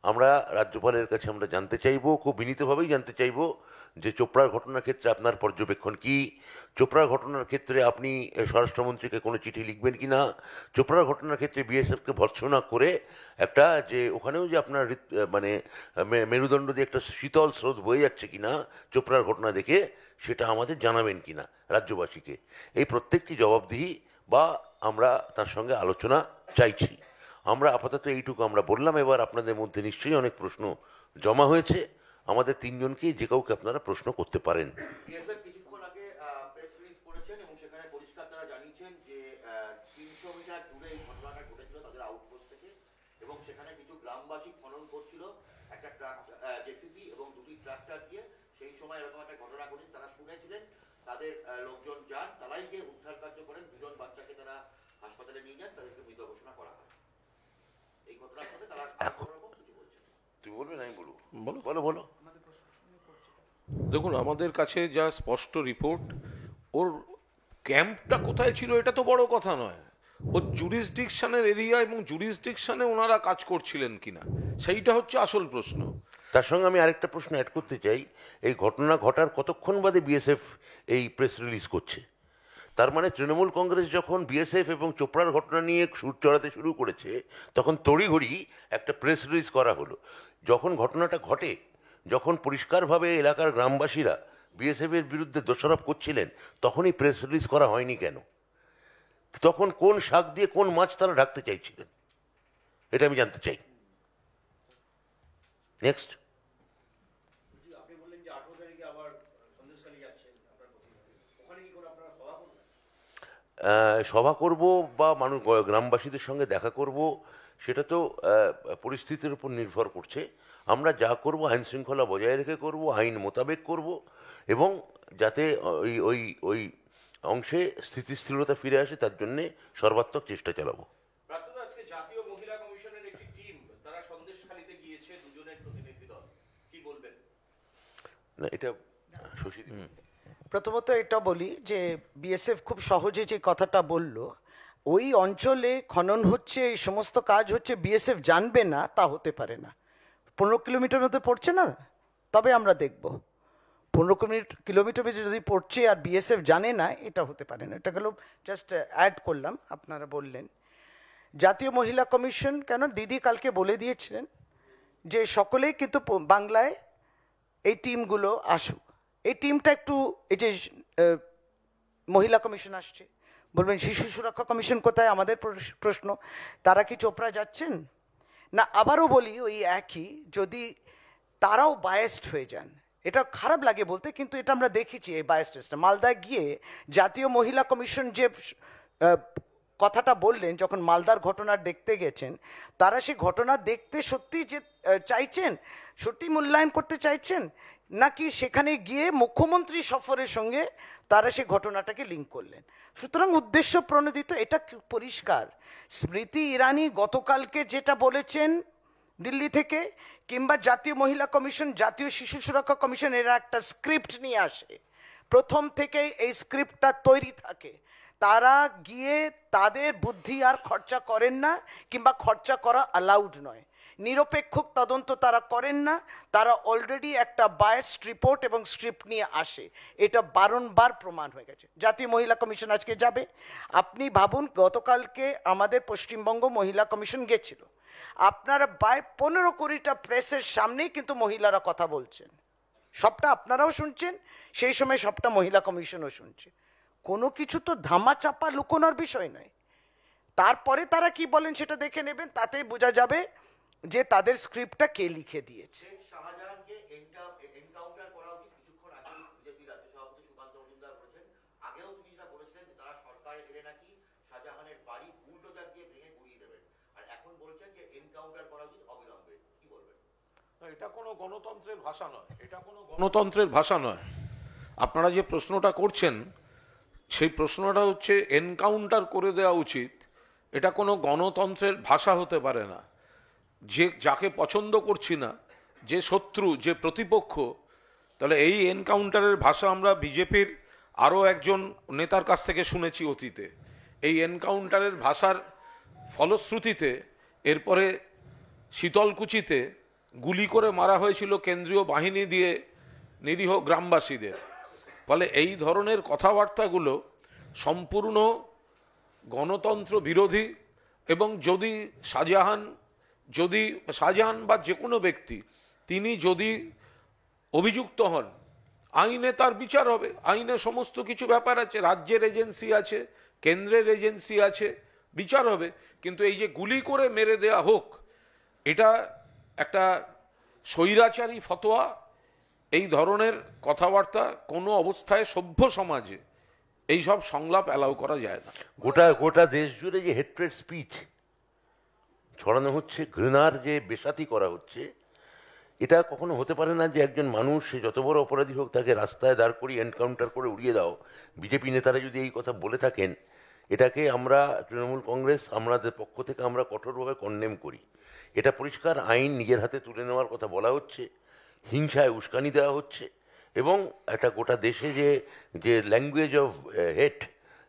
আমরা রাজ্যপালের কাছে আমরা জানতে চাইব, খুব বিনীতভাবেই জানতে চাইব যে চোপড়ার ঘটনার ক্ষেত্রে আপনার পর্যবেক্ষণ কি, চোপড়ার ঘটনার ক্ষেত্রে আপনি স্বরাষ্ট্রমন্ত্রীকে কোনো চিঠি লিখবেন কি না, চোপড়ার ঘটনার ক্ষেত্রে বিএসএফকে ভর্ৎসনা করে একটা যে ওখানেও যে আপনার মানে মেরুদণ্ড দিয়ে একটা শীতল স্রোত বয়ে যাচ্ছে কিনা চোপড়ার ঘটনা দেখে, সেটা আমাদের জানাবেন কিনা রাজ্যবাসীকে। এই প্রত্যেকটি জবাবদিহি বা আমরা তার সঙ্গে আলোচনা চাইছি। আমরা আপাতত এইটুকু আমরা বললাম। এবার আপনাদের মধ্যে নিশ্চয়ই অনেক প্রশ্ন জমা হয়েছে, আমাদের 3 জনকেই যে কাউকে আপনারা প্রশ্ন করতে পারেন। কিছুক্ষণ আগে প্রেস রিলিজ করেছেন এবং সেখানে পরিষ্কার তারা জানিয়েছেন যে 300 মিটার দূরে এই ঘটনাটা ঘটেছিল তাদের আউটপোস্ট থেকে, এবং সেখানে কিছু গ্রামবাসী খনন করছিল একটা ট্রাক জেসিবি এবং 2টি ট্রাক্টর দিয়ে। সেই সময় এরকম একটা ঘটনা ঘটেছে, তারা শুনেছিলেন, তাদের লোকজন যান, তারাই যে উদ্ধার কার্য করেন। 2 জন বাচ্চাকে তারা হাসপাতালে নিয়ে যান, তাদেরকে মৃত ঘোষণা করা হয়। এই ঘটনার সাথে তারা কিছু বলছেন। তুমি বলবেন? আমি বলবো। বলো বলো বলো। দেখুন, আমাদের কাছে যা স্পষ্ট রিপোর্ট, ওর ক্যাম্পটা কোথায় ছিল এটা তো বড় কথা নয়, ওর জুরিসডিকশনের এরিয়া এবং জুরিসডিকশনে ওনারা কাজ করছিলেন কিনা সেইটা হচ্ছে আসল প্রশ্ন। তার সঙ্গে আমি আরেকটা প্রশ্ন অ্যাড করতে চাই, এই ঘটনা ঘটার কতক্ষণ বাদে বিএসএফ এই প্রেস রিলিজ করছে? তার মানে তৃণমূল কংগ্রেস যখন বিএসএফ এবং চোপড়ার ঘটনা নিয়ে সুর চড়াতে শুরু করেছে, তখন তড়িঘড়ি একটা প্রেস রিলিজ করা হলো। যখন ঘটনাটা ঘটে, যখন পরিষ্কারভাবে এলাকার গ্রামবাসীরা বিএসএফের বিরুদ্ধে দোষারোপ করছিলেন, তখনই প্রেস রিলিজ করা হয়নি কেন? তখন কোন শাক দিয়ে কোন মাছ তারা ঢাকতে চাইছিলেন, এটা আমি জানতে চাই। নেক্সট। সভা করব বা মানুষ গ্রামবাসীদের সঙ্গে দেখা করব, সেটা তো পরিস্থিতির উপর নির্ভর করছে। আমরা যা করব আইন শৃঙ্খলা বজায় রেখে করব, আইন মোতাবেক করব, এবং যাতে ওই ওই অংশে স্থিতিশীলতা ফিরে আসে তার জন্যে সর্বাত্মক চেষ্টা চালাবো। আজকে জাতীয় মহিলা কমিশনের একটি টিম তারা সন্দেশখালীতে গিয়েছে, 2 জনের প্রতিনিধি দল, কি বলবেন? না, এটা শশী। প্রথমত এটা বলি যে বিএসএফ খুব সহজে যে কথাটা বলল, ওই অঞ্চলে খনন হচ্ছে, এই সমস্ত কাজ হচ্ছে, বিএসএফ জানবে না তা হতে পারে না। 15 কিলোমিটার মধ্যে পড়ছে না, তবে আমরা দেখব 15 কিলোমিটার যদি পড়ছে আর বিএসএফ জানে না, এটা হতে পারে না। এটা গেল জাস্ট অ্যাড করলাম। আপনারা বললেন জাতীয় মহিলা কমিশন, কেন দিদি কালকে বলে দিয়েছিলেন যে সকলেই কিন্তু বাংলায় এই টিমগুলো আসুক। এই টিমটা একটু, এই যে মহিলা কমিশন আসছে, বলবেন শিশু সুরক্ষা কমিশন কোথায়? আমাদের প্রশ্ন, তারা কি চোপড়া যাচ্ছেন না? আবারও বলি ওই একই, যদি তারাও বায়াসড হয়ে যান, এটা খারাপ লাগে বলতে, কিন্তু এটা আমরা দেখেছি এই বায়াসনেসটা। মালদায় গিয়ে জাতীয় মহিলা কমিশন যে কথাটা বললেন, যখন মালদার ঘটনা দেখতে গেছেন, তারা সেই ঘটনা দেখতে সত্যি যে চাইছেন, সত্যি মূল্যায়ন করতে চাইছেন, নাকি সেখানে গিয়ে মুখ্যমন্ত্রী সফরের সঙ্গে তারা সেই ঘটনাটাকে লিঙ্ক করলেন? সুতরাং উদ্দেশ্য প্রণোদিত, এটা পরিষ্কার। স্মৃতি ইরানি গতকালকে যেটা বলেছেন দিল্লি থেকে, কিংবা জাতীয় মহিলা কমিশন, জাতীয় শিশু সুরক্ষা কমিশন, এরা একটা স্ক্রিপ্ট নিয়ে আসে, প্রথম থেকেই এই স্ক্রিপ্টটা তৈরি থাকে। তারা গিয়ে তাদের বুদ্ধি আর খরচা করেন না, কিংবা খরচা করা অ্যালাউড নয়। নিরপেক্ষ তদন্ত তারা করেন না, তারা অলরেডি একটা বায়াসড রিপোর্ট এবং স্ক্রিপ্ট নিয়ে আসে। এটা বারংবার প্রমাণ হয়ে গেছে। জাতীয় মহিলা কমিশন আজকে যাবে, আপনি ভাবুন, গতকালকে আমাদের পশ্চিমবঙ্গ মহিলা কমিশন গেছিল, আপনারা 15-20টা প্রেসের সামনেই কিন্তু মহিলারা কথা বলছেন, সবটা আপনারাও শুনছেন, সেই সময় সবটা মহিলা কমিশনও শুনছে। কোনো কিছু তো ধামা চাপা লুকোনোর বিষয় নয়। তারপরে তারা কি বলেন সেটা দেখে নেবেন, তাতে বোঝা যাবে যে তাদের স্ক্রিপ্টটা কে লিখে দিয়েছে। শাহজাহানকে এনকাউন্টার করা উচিত। কিছুক্ষণ আগে বিজেপি রাজ্য সভাপতি সুকান্ত মজুমদার বলেছেন, আগেও তিনি যেটা বলেছিলেন যে তারা সরকারে এলে নাকি শাহজাহানের বাড়ি বুলডোজার দিয়ে ভেঙে গুড়িয়ে দেবেন, আর এখন বলছেন যে এনকাউন্টার করা উচিত অবিলম্বে। কি বলবেন? এটা কোনো গণতন্ত্রের ভাষা নয়, এটা কোনো গণতন্ত্রের ভাষা নয়। আপনারা যে প্রশ্নটা করছেন, সেই প্রশ্নটা হচ্ছে এনকাউন্টার করে দেওয়া উচিত, এটা কোনো গণতন্ত্রের ভাষা হতে পারে না। যে যাকে পছন্দ করছি না, যে শত্রু, যে প্রতিপক্ষ, তাহলে এই এনকাউন্টারের ভাষা আমরা বিজেপির আরও একজন নেতার কাছ থেকে শুনেছি অতীতে। এই এনকাউন্টারের ভাষার ফলশ্রুতিতে এরপরে শীতলকুচিতে গুলি করে মারা হয়েছিল কেন্দ্রীয় বাহিনী দিয়ে নিরীহ গ্রামবাসীদের। ফলে এই ধরনের কথাবার্তাগুলো সম্পূর্ণ গণতন্ত্র বিরোধী। এবং যদি শাহজাহান বা যে কোনো ব্যক্তি তিনি যদি অভিযুক্ত হন, আইনে তার বিচার হবে। আইনে সমস্ত কিছু ব্যাপার আছে, রাজ্যের এজেন্সি আছে, কেন্দ্রের এজেন্সি আছে, বিচার হবে। কিন্তু এই যে গুলি করে মেরে দেয়া হোক, এটা একটা স্বৈরাচারী ফতোয়া। এই ধরনের কথাবার্তা কোনো অবস্থায় সভ্য সমাজে এই সব সংলাপ অ্যালাউ করা যায় না। গোটা দেশ জুড়ে যে হেট্রেড স্পিচ ছড়ানো হচ্ছে, ঘৃণার যে বেসাতি করা হচ্ছে, এটা কখনো হতে পারে না যে একজন মানুষ, সে যত বড় অপরাধী হোক, তাকে রাস্তায় দাঁড় করিয়ে এনকাউন্টার করে উড়িয়ে দাও। বিজেপি নেতারা যদি এই কথা বলে থাকেন, এটাকে আমরা তৃণমূল কংগ্রেস, আমাদের পক্ষ থেকে আমরা কঠোরভাবে কন্ডেম করি। এটা পরিষ্কার আইন নিজের হাতে তুলে নেওয়ার কথা বলা হচ্ছে, হিংসায় উস্কানি দেওয়া হচ্ছে, এবং একটা গোটা দেশে যে ল্যাঙ্গুয়েজ অফ হেট,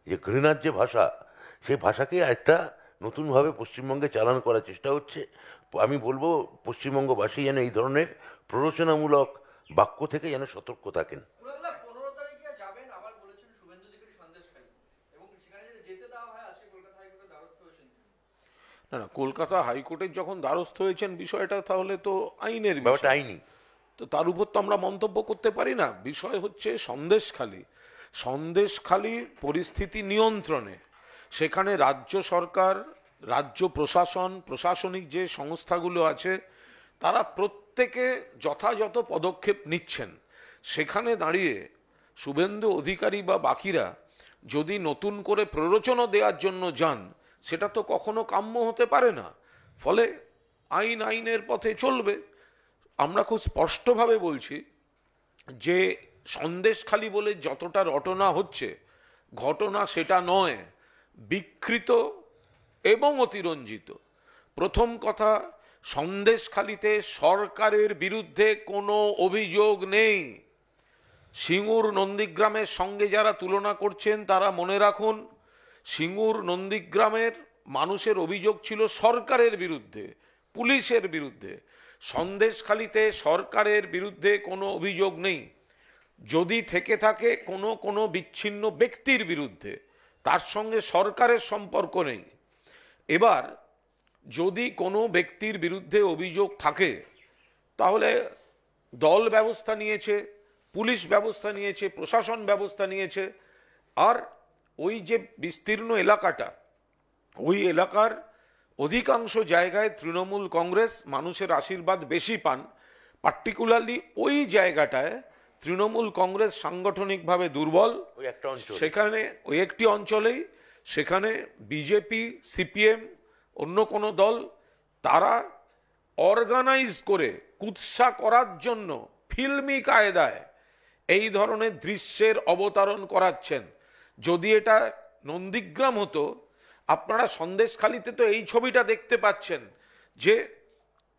যে ঘৃণার যে ভাষা, সেই ভাষাকে একটা নতুনভাবে পশ্চিমবঙ্গে চালান করার চেষ্টা হচ্ছে। আমি বলবো পশ্চিমবঙ্গবাসী যেন এই ধরনের প্ররোচনামূলক বাক্য থেকে যেন সতর্ক থাকেন। 15 তারিখে যাবেন আবার বলেছেন শুভেন্দু অধিকারী সন্দেশখালী, এবং সেখানে যেতে দেওয়া হয় আজকে কলকাতা হাইকোর্টে দ্বারস্থ হয়েছেন। না, কলকাতা হাইকোর্টের যখন দ্বারস্থ হয়েছেন বিষয়টা তাহলে তো আইনের ব্যাপারটা বিষয়, আইনি, তো তার উপর তো আমরা মন্তব্য করতে পারি না। বিষয় হচ্ছে সন্দেশখালীর পরিস্থিতি নিয়ন্ত্রণে। সেখানে রাজ্য সরকার, রাজ্য প্রশাসন, প্রশাসনিক যে সংস্থাগুলো আছে, তারা প্রত্যেকে যথাযথ পদক্ষেপ নিচ্ছেন। সেখানে দাঁড়িয়ে শুভেন্দু অধিকারী বা বাকিরা যদি নতুন করে প্ররোচনা দেওয়ার জন্য যান, সেটা তো কখনো কাম্য হতে পারে না। ফলে আইনের পথে চলবে। আমরা খুব স্পষ্টভাবে বলছি যে সন্দেশখালী বলে যতটা রটনা হচ্ছে, ঘটনা সেটা নয়, বিকৃত এবং অতিরঞ্জিত। প্রথম কথা, সন্দেশখালীতে সরকারের বিরুদ্ধে কোনো অভিযোগ নেই। সিঙ্গুর নন্দীগ্রামের সঙ্গে যারা তুলনা করছেন, তারা মনে রাখুন, সিঙ্গুর নন্দীগ্রামের মানুষের অভিযোগ ছিল সরকারের বিরুদ্ধে, পুলিশের বিরুদ্ধে। সন্দেশখালীতে সরকারের বিরুদ্ধে কোনো অভিযোগ নেই। যদি থেকে থাকে কোনো বিচ্ছিন্ন ব্যক্তির বিরুদ্ধে, তার সঙ্গে সরকারের সম্পর্ক নেই। এবার যদি কোনো ব্যক্তির বিরুদ্ধে অভিযোগ থাকে তাহলে দল ব্যবস্থা নিয়েছে, পুলিশ ব্যবস্থা নিয়েছে, প্রশাসন ব্যবস্থা নিয়েছে, আর ওই যে বিস্তীর্ণ এলাকাটা, ওই এলাকার অধিকাংশ জায়গায় তৃণমূল কংগ্রেস মানুষের আশীর্বাদ বেশি পান। পার্টিকুলারলি ওই জায়গাটায় তৃণমূল কংগ্রেস সাংগঠনিকভাবে দুর্বল। সেখানে ওই একটি অঞ্চলেই সেখানে বিজেপি, সিপিএম, অন্য কোনো দল তারা অর্গানাইজ করে কুৎসা করার জন্য ফিল্মি কায়দায় এই ধরনের দৃশ্যের অবতারণ করাচ্ছেন। যদি এটা নন্দীগ্রাম হতো, আপনারা সন্দেশখালিতে তো এই ছবিটা দেখতে পাচ্ছেন যে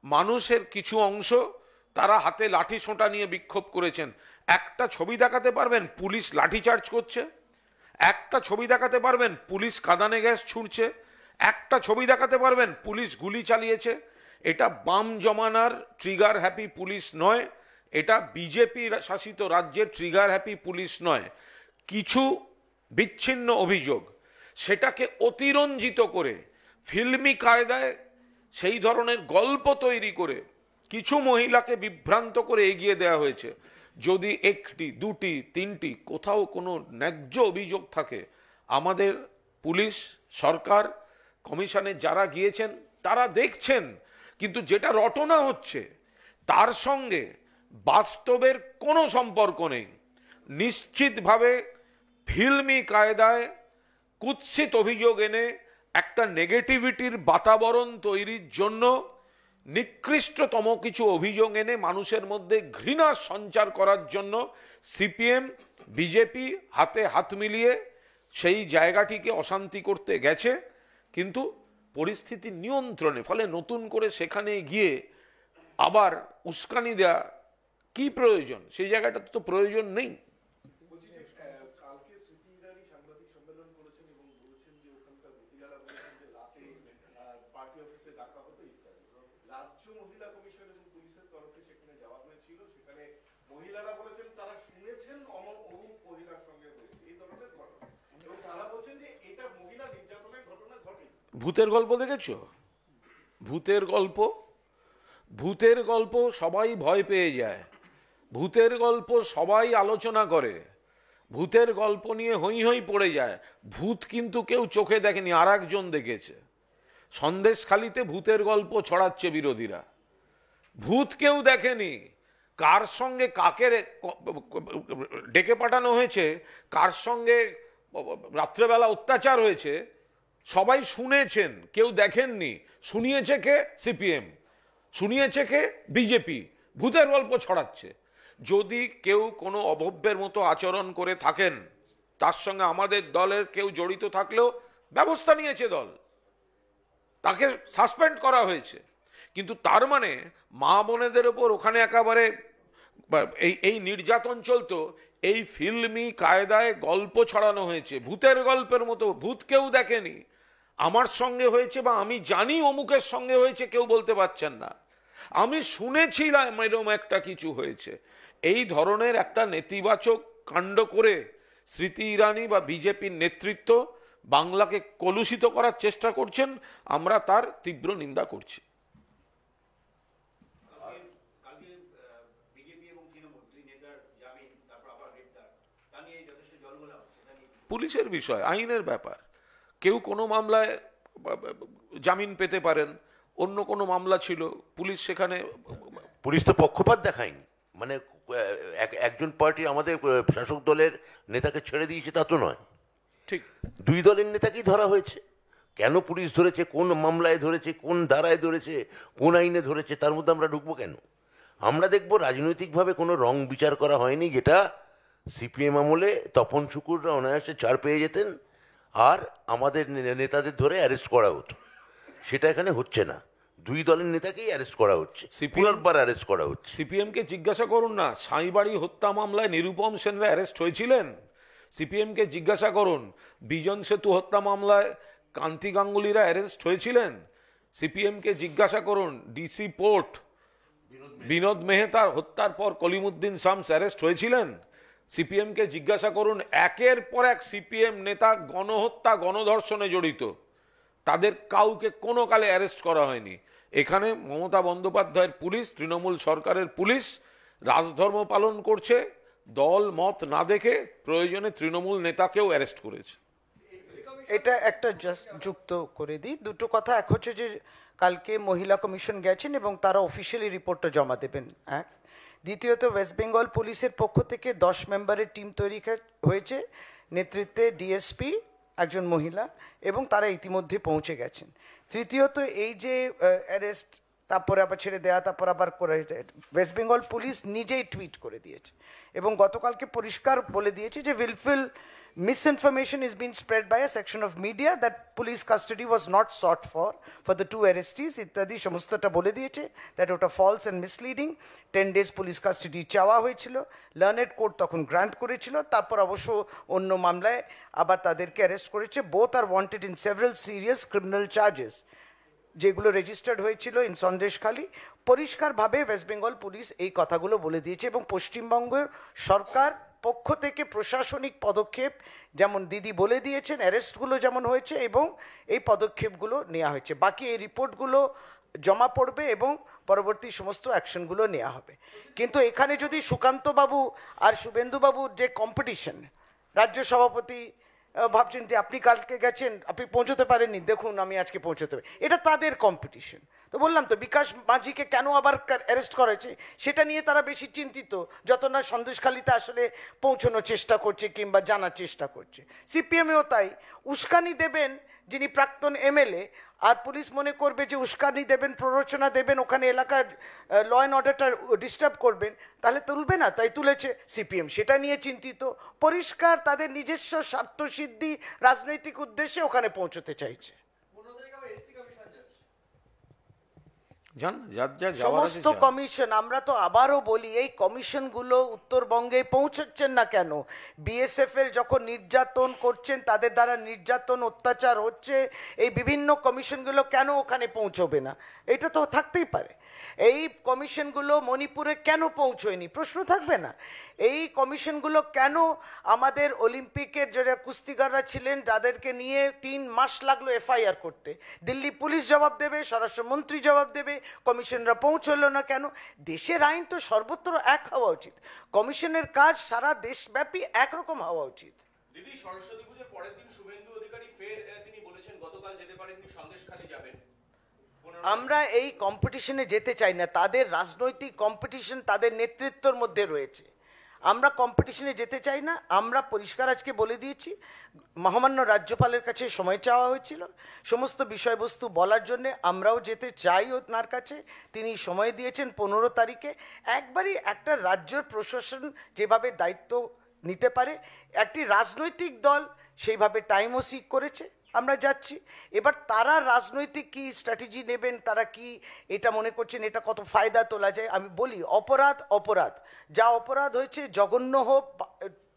মানুষের কিছু অংশ তারা হাতে লাঠি সোঁটা নিয়ে বিক্ষোভ করেছেন। একটা ছবি দেখাতে পারবেন পুলিশ লাঠিচার্জ করছে? একটা ছবি দেখাতে পারবেন পুলিশ কাঁদানে গ্যাস ছুঁড়ছে? একটা ছবি দেখাতে পারবেন পুলিশ গুলি চালিয়েছে? এটা বাম জমানার ট্রিগার হ্যাপি পুলিশ নয়, এটা বিজেপি শাসিত রাজ্যের ট্রিগার হ্যাপি পুলিশ নয়। কিছু বিচ্ছিন্ন অভিযোগ সেটাকে অতিরঞ্জিত করে ফিল্মি কায়দায় সেই ধরনের গল্প তৈরি করে কিছু মহিলাকে বিভ্রান্ত করে এগিয়ে দেওয়া হয়েছে। যদি একটি, দুটি, তিনটি কোথাও কোনো ন্যায্য অভিযোগ থাকে, আমাদের পুলিশ, সরকার, কমিশনে যারা গিয়েছেন তারা দেখছেন, কিন্তু যেটা রটনা হচ্ছে তার সঙ্গে বাস্তবের কোনো সম্পর্ক নেই। নিশ্চিতভাবে ফিল্মি কায়দায় কুৎসিত অভিযোগ এনে একটা নেগেটিভিটির বাতাবরণ তৈরির জন্য নিকৃষ্টতম কিছু অভিযোগ এনে মানুষের মধ্যে ঘৃণা সঞ্চার করার জন্য সিপিএম, বিজেপি হাতে হাত মিলিয়ে সেই জায়গাটিকে অশান্তি করতে গেছে, কিন্তু পরিস্থিতি নিয়ন্ত্রণে। ফলে নতুন করে সেখানে গিয়ে আবার উস্কানি দেওয়া কি প্রয়োজন? সেই জায়গাটা তো প্রয়োজন নেই। ভূতের গল্প দেখেছো? ভূতের গল্প, ভূতের গল্প সবাই ভয় পেয়ে যায়, ভূতের গল্প সবাই আলোচনা করে, ভূতের গল্প নিয়ে হই হই পড়ে যায়। ভূত কিন্তু কেউ চোখে দেখেনি, আর একজন দেখেছে। সন্দেশখালিতে ভূতের গল্প ছড়াচ্ছে বিরোধীরা, ভূত কেউ দেখেনি। কার সঙ্গে কাকে ডেকে পাঠানো হয়েছে, কার সঙ্গে রাত্রেবেলা অত্যাচার হয়েছে সবাই শুনেছেন, কেউ দেখেননি। শুনিয়েছে কে? সিপিএম, শুনিয়েছে কে? বিজেপি। ভূতের গল্প ছড়াচ্ছে। যদি কেউ কোনো অভব্যের মতো আচরণ করে থাকেন, তার সঙ্গে আমাদের দলের কেউ জড়িত থাকলেও ব্যবস্থা নিয়েছে দল, তাকে সাসপেন্ড করা হয়েছে। কিন্তু তার মানে মা বোনেদের ওপর ওখানে একেবারে এই নির্যাতন চলতো, এই ফিল্মি কায়দায় গল্প ছড়ানো হয়েছে ভূতের গল্পের মতো। ভূত কেউ দেখেনি, আমার সঙ্গে হয়েছে বা আমি জানি অমুকের সঙ্গে হয়েছে, কেউ বলতে পারছেন না। আমি শুনেছিলাম এরকম একটা কিছু হয়েছে। এই ধরনের একটা নেতিবাচক কাণ্ড করে স্মৃতি ইরানি বা বিজেপির নেতৃত্ব বাংলাকে কলুষিত করার চেষ্টা করছেন, আমরা তার তীব্র নিন্দা করছি। পুলিশের বিষয়, আইনের ব্যাপার। কেউ কোনো মামলায় জামিন পেতে পারেন, অন্য কোনো মামলা ছিল, পুলিশ সেখানে, পুলিশ তো পক্ষপাত দেখায়নি। মানে একজন পার্টি আমাদের শাসক দলের নেতাকে ছেড়ে দিয়েছে তা তো নয়, ঠিক দুই দলের নেতাকেই ধরা হয়েছে। কেন পুলিশ ধরেছে, কোন মামলায় ধরেছে, কোন ধারায় ধরেছে, কোন আইনে ধরেছে, তার মধ্যে আমরা ঢুকবো কেন? আমরা দেখব রাজনৈতিকভাবে কোনো রং বিচার করা হয়নি, যেটা সিপিএম আমলে তপন শুকুররা অনায়াসে ছাড় পেয়ে যেতেন আর আমাদের নেতাদের ধরে অ্যারেস্ট করা হতো। সেটা এখানে হচ্ছে না, দুই দলের নেতাকেই অ্যারেস্ট করা হচ্ছে, পুনর্বার অ্যারেস্ট করা হচ্ছে। সিপিএম কে জিজ্ঞাসা করুন না, সাঁইবাড়ি হত্যা মামলায় নিরুপম সেনরা অ্যারেস্ট হয়েছিলেন। সিপিএম কে জিজ্ঞাসা করুন, বিজন সেতু হত্যা মামলায় কান্তি গাঙ্গুলিরা অ্যারেস্ট হয়েছিলেন। সিপিএম কে জিজ্ঞাসা করুন, ডিসি পোর্ট বিনোদ মেহতার হত্যার পর কলিমুদ্দিন শামস অ্যারেস্ট হয়েছিলেন। সিপিএম কে জিজ্ঞাসা করুন, একের পর এক সিপিএম নেতা গণহত্যা, গণধর্ষণে জড়িত, তাদের কাউকে কোনো কালে অ্যারেস্ট করা হয়নি। এখানে মমতা বন্দ্যোপাধ্যায়ের পুলিশ, তৃণমূল সরকারের পুলিশ রাজধর্ম পালন করছে, দল মত না দেখে প্রয়োজনে তৃণমূল নেতাকেও অ্যারেস্ট করেছে। এটা একটা জাস্ট যুক্ত করে দিই দুটো কথা। এক হচ্ছে যে কালকে মহিলা কমিশন গেছেন এবং তারা অফিসিয়ালি রিপোর্টটা জমা দেবেন, এক। দ্বিতীয়ত ওয়েস্ট বেঙ্গল পুলিশের পক্ষ থেকে 10 মেম্বারের টিম তৈরি হয়েছে, নেতৃত্বে ডিএসপি একজন মহিলা, এবং তারা ইতিমধ্যে পৌঁছে গেছেন। তৃতীয়ত এই যে অ্যারেস্ট, তারপরে আবার ছেড়ে দেওয়া, তারপর আবার করে, ওয়েস্ট বেঙ্গল পুলিশ নিজেই টুইট করে দিয়েছে এবং গতকালকে পরিষ্কার বলে দিয়েছে যে willful misinformation is being spread by a section of media that police custody was not sought for the two arrestees ইত্যাদি সমস্তটা বলে দিয়েছে, দ্যাট ওটা false and misleading. 10 days police custody চাওয়া হয়েছিল, লার্নেড কোর্ট তখন গ্রান্ট করেছিল, তারপর অবশ্য অন্য মামলায় আবার তাদেরকে অ্যারেস্ট করেছে। Both are wanted in several serious criminal charges, যেগুলো রেজিস্টার্ড হয়েছিল ইন সন্দেশখালী। পরিষ্কারভাবে ওয়েস্ট বেঙ্গল পুলিশ এই কথাগুলো বলে দিয়েছে এবং পশ্চিমবঙ্গের সরকার পক্ষ থেকে প্রশাসনিক পদক্ষেপ, যেমন দিদি বলে দিয়েছেন, অ্যারেস্টগুলো যেমন হয়েছে এবং এই পদক্ষেপগুলো নেওয়া হয়েছে। বাকি এই রিপোর্টগুলো জমা পড়বে এবং পরবর্তী সমস্ত অ্যাকশনগুলো নেওয়া হবে। কিন্তু এখানে যদি সুকান্তবাবু আর শুভেন্দুবাবুর যে কম্পিটিশন, রাজ্য সভাপতি ভাবছেন যে আপনি কালকে গেছেন, আপনি পৌঁছতে পারেননি, দেখুন আমি আজকে পৌঁছতে পারি, এটা তাদের কম্পিটিশন। তো বললাম তো, বিকাশ মাঝিকে কেন আবার অ্যারেস্ট করেছে সেটা নিয়ে তারা বেশি চিন্তিত, যত না সন্দেশখালীতে আসলে পৌঁছানোর চেষ্টা করছে কিংবা জানার চেষ্টা করছে। সিপিএমেও তাই, উস্কানি দেবেন যিনি প্রাক্তন এমএলএ, আর পুলিশ মনে করবে যে উস্কানি দেবেন, প্ররোচনা দেবেন, ওখানে এলাকার ল অ্যান্ড অর্ডারটা ডিস্টার্ব করবেন, তাহলে তুলবে না, তাই তুলেছে সিপিএম, সেটা নিয়ে চিন্তিত। পরিষ্কার তাদের নিজস্ব স্বার্থসিদ্ধি, রাজনৈতিক উদ্দেশ্যে ওখানে পৌঁছতে চাইছে। সমস্ত কমিশন, আমরা তো আবারও বলি, এই কমিশনগুলো উত্তরবঙ্গে পৌঁছচ্ছেন না কেন? বিএসএফ এর যখন নির্যাতন করছেন, তাদের দ্বারা নির্যাতন অত্যাচার হচ্ছে, এই বিভিন্ন কমিশনগুলো কেন ওখানে পৌঁছবে না? এটা তো থাকতেই পারে। এই কমিশনগুলো মণিপুরে কেন পৌঁছয়নি, প্রশ্ন থাকবে না? এই কমিশনগুলো কেন আমাদের অলিম্পিকের যারা কুস্তিগাররা ছিলেন যাদেরকে নিয়ে 3 মাস লাগলো এফআইআর করতে, দিল্লি পুলিশ জবাব দেবে, স্বরাষ্ট্রমন্ত্রী জবাব দেবে, কমিশনরা পৌঁছলো না কেন? দেশের আইন তো সর্বত্র এক হওয়া উচিত, কমিশনের কাজ সারা দেশব্যাপী একরকম হওয়া উচিত। দিদি, সরস্বতী পুজোর পরের দিন শুভেন্দু অধিকারী ফের তিনি বলেছেন গতকাল যেতে পারেননি, সন্দেশখালী যাবেন। আমরা এই কম্পিটিশনে যেতে চাই না, তাদের রাজনৈতিক কম্পিটিশন তাদের নেতৃত্বের মধ্যে রয়েছে, আমরা কম্পিটিশনে যেতে চাই না। আমরা পরিষ্কার আজকে বলে দিয়েছি, মহামান্য রাজ্যপালের কাছে সময় চাওয়া হয়েছিল সমস্ত বিষয়বস্তু বলার জন্যে, আমরাও যেতে চাই ওনার কাছে, তিনি সময় দিয়েছেন 15 তারিখে। একবারই একটা রাজ্যের প্রশাসন যেভাবে দায়িত্ব নিতে পারে, একটি রাজনৈতিক দল সেইভাবে টাইমও সিক করেছে, আমরা যাচ্ছি। এবার তারা রাজনৈতিক কি স্ট্র্যাটেজি নেবেন, তারা কি এটা মনে করছেন এটা কত ফায়দা তোলা যায়, আমি বলি অপরাধ অপরাধ, যা অপরাধ হয়েছে, জঘন্য হোক